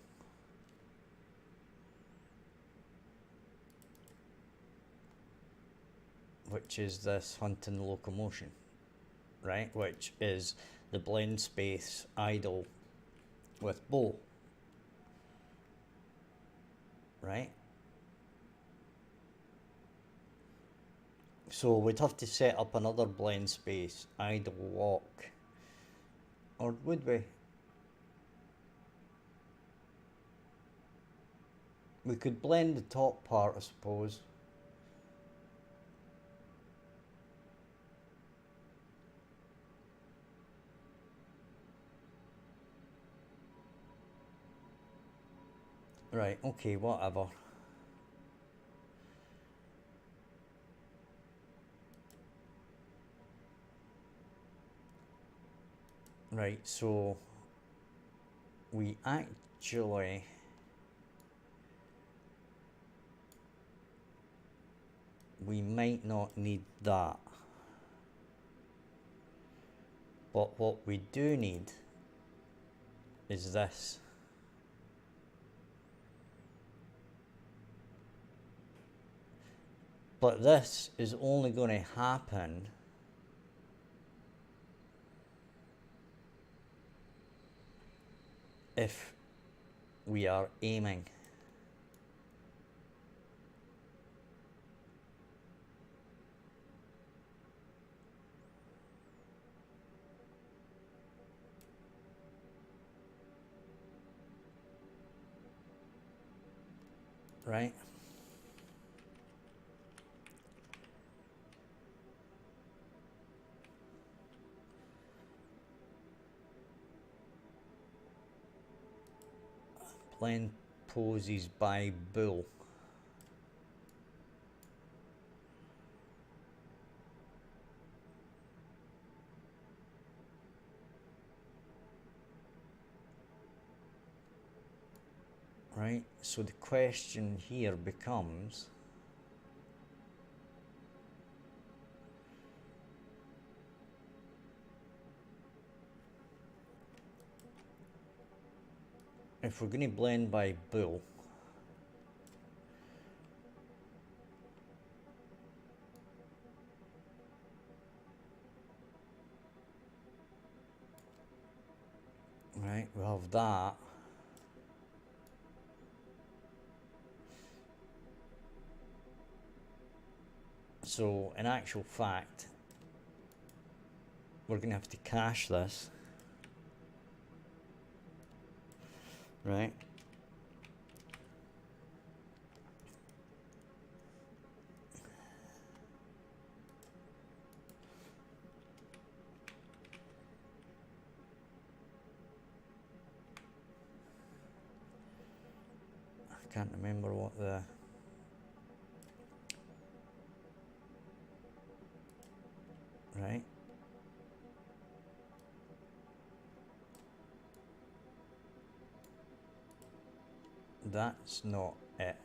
Which is this hunting locomotion, right, which is the blend space idle with bow, right? So we'd have to set up another blend space idle walk, or would we? We could blend the top part, I suppose. Right, okay, whatever. Right, so we actually we might not need that. But what we do need is this. But this is only going to happen if we are aiming. Right? blend poses by bull. Right, so the question here becomes, if we're going to blend by bull, right, we have that. So in actual fact, we're going to have to cache this, right? I can't remember what the right. That's not it.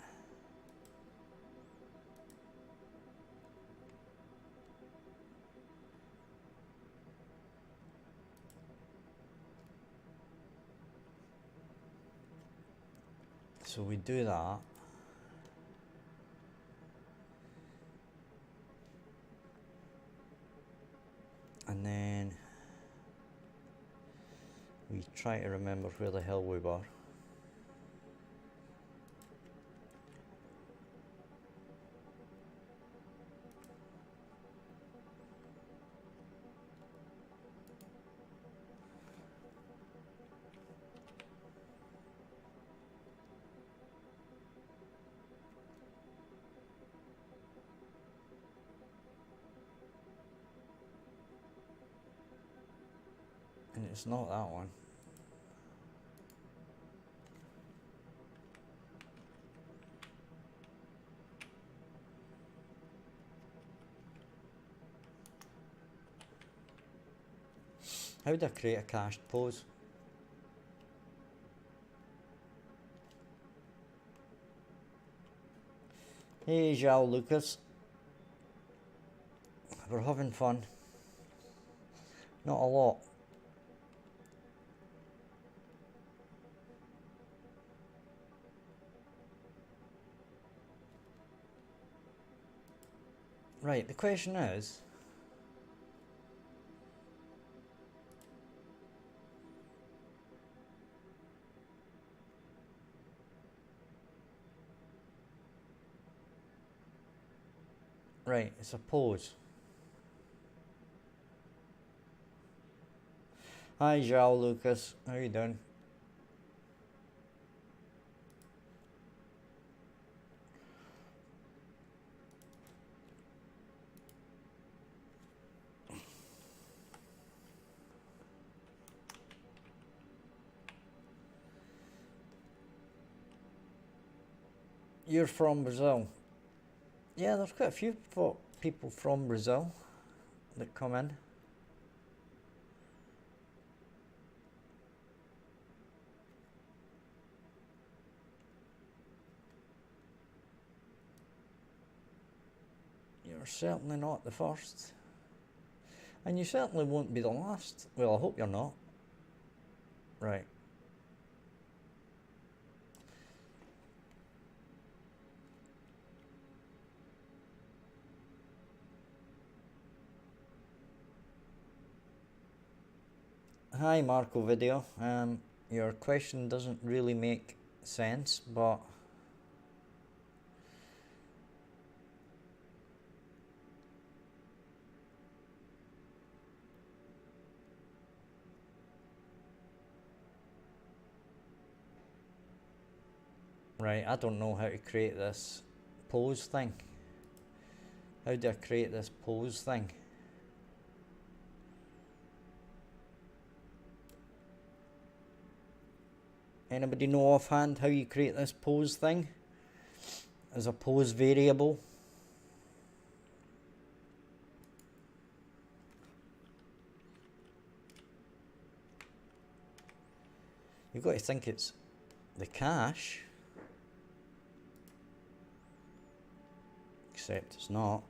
So we do that. And then we try to remember where the hell we were. And it's not that one. How do I create a cached pose? Hey, Zhao Lucas. We're having fun. Not a lot. Right, the question is, right, it's a pose. Hi, Zhao Lucas. How you doing? You're from Brazil. Yeah, there's quite a few people from Brazil that come in. You're certainly not the first. And you certainly won't be the last. Well, I hope you're not. Right. Hi, Marco Video. Your question doesn't really make sense, but right, I don't know how to create this pose thing. How do I create this pose thing? Anybody know offhand how you create this pose thing as a pose variable? You've got to think it's the cache, except it's not.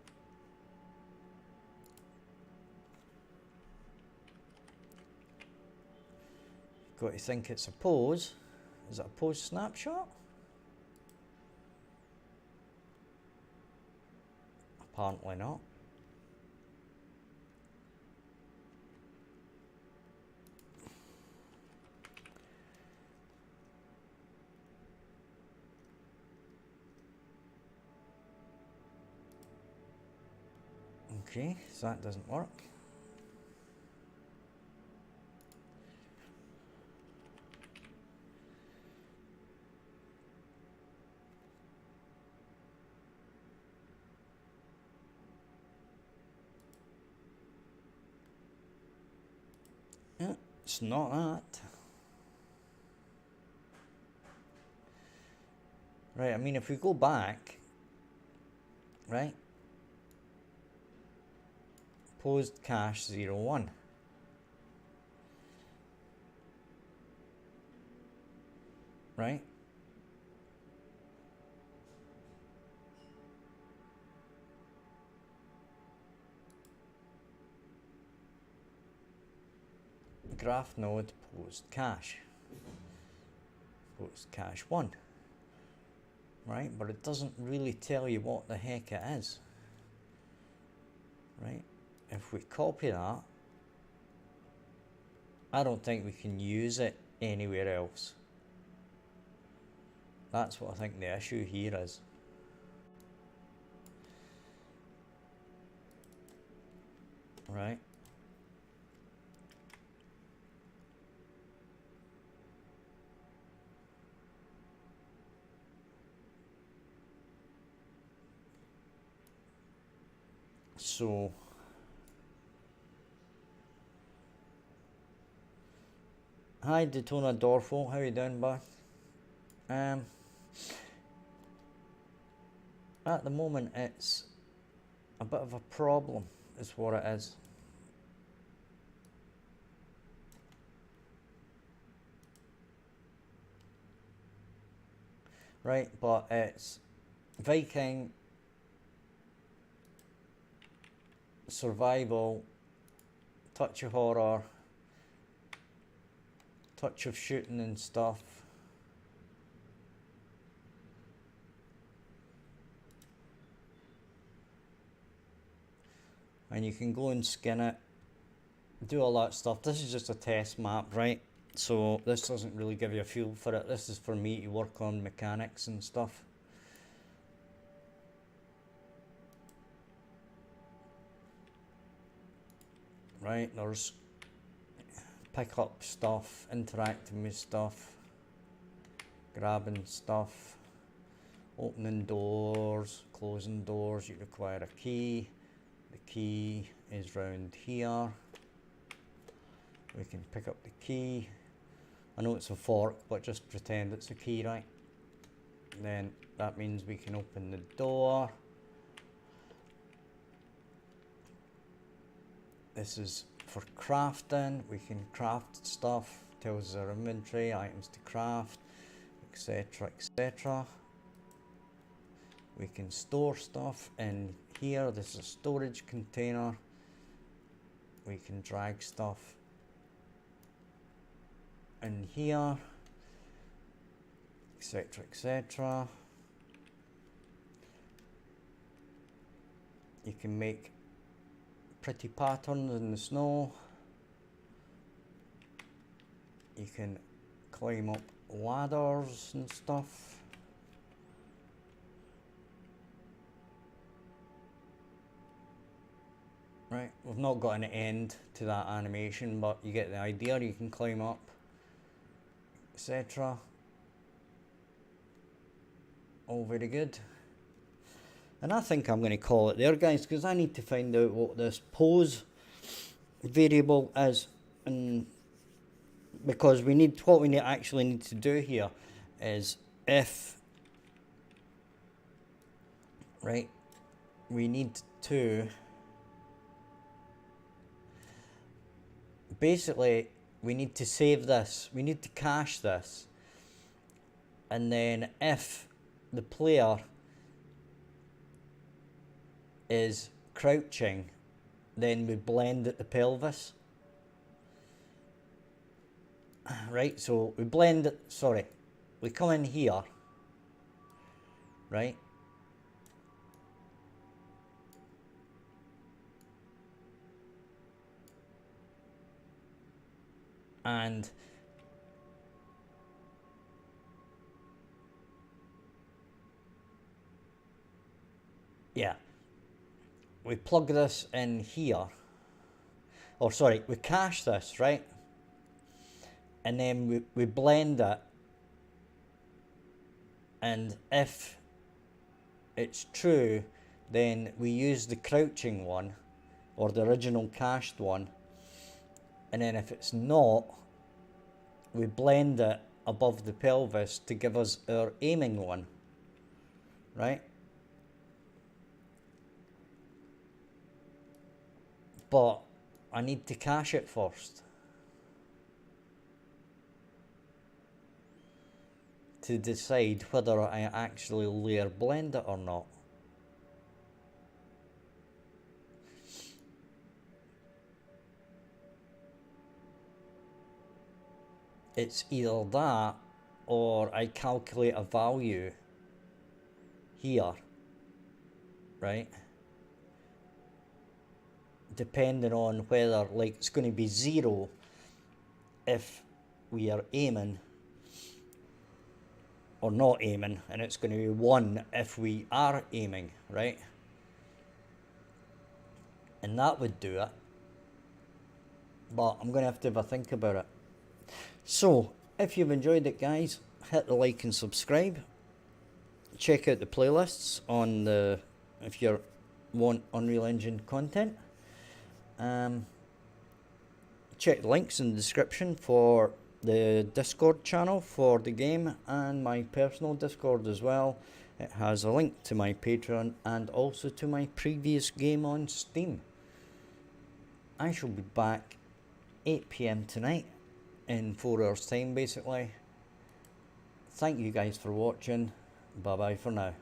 You've got to think it's a pose. Is it a pose snapshot? Apparently not. Okay, so that doesn't work. Yeah, it's not that. Right, I mean, if we go back, right? Posed cache 01. Right? Graph node posed cache. Posed cache 1. Right? But it doesn't really tell you what the heck it is. Right? If we copy that, I don't think we can use it anywhere else. That's what I think the issue here is. Right? So hi Daytona Dorfo, how you doing, bud? At the moment it's a bit of a problem is what it is. Right, but it's Viking, survival, touch of horror, touch of shooting and stuff. And you can go and skin it, do all that stuff. This is just a test map, right? So this doesn't really give you a feel for it. This is for me to work on mechanics and stuff. Right, there's pick up stuff, interacting with stuff, grabbing stuff, opening doors, closing doors. You require a key. The key is round here. We can pick up the key. I know it's a fork, but just pretend it's a key, right? Then that means we can open the door. This is for crafting. We can craft stuff. Tells us our inventory, items to craft, etc, etc. We can store stuff in here. This is a storage container. We can drag stuff in here, etc, etc. You can make pretty patterns in the snow. You can climb up ladders and stuff. Right, we've not got an end to that animation, but you get the idea. You can climb up, etc. All very good. And I think I'm going to call it there, guys, because I need to find out what this pose variable is and because we need, what we need, actually need to do here is if, right, we need to, basically we need to save this, we need to cache this, and then if the player is crouching, then we blend at the pelvis. Right, so we blend it, sorry, we come in here, right, and yeah, we plug this in here, or sorry, we cache this, right, and then we blend it, and if it's true, then we use the crouching one, or the original cached one, and then if it's not, we blend it above the pelvis to give us our aiming one, right? But I need to cache it first to decide whether I actually layer blend it or not. It's either that or I calculate a value here, right? Depending on whether, like, it's going to be 0 if we are aiming or not aiming, and it's going to be 1 if we are aiming, right? And that would do it, but I'm going to have a think about it. So if you've enjoyed it, guys, hit the like and subscribe. Check out the playlists on the, if you want Unreal Engine content. Check the links in the description for the Discord channel for the game and my personal Discord as well. It has a link to my Patreon and also to my previous game on Steam. I shall be back 8 PM tonight, in 4 hours time basically. Thank you guys for watching. Bye bye for now.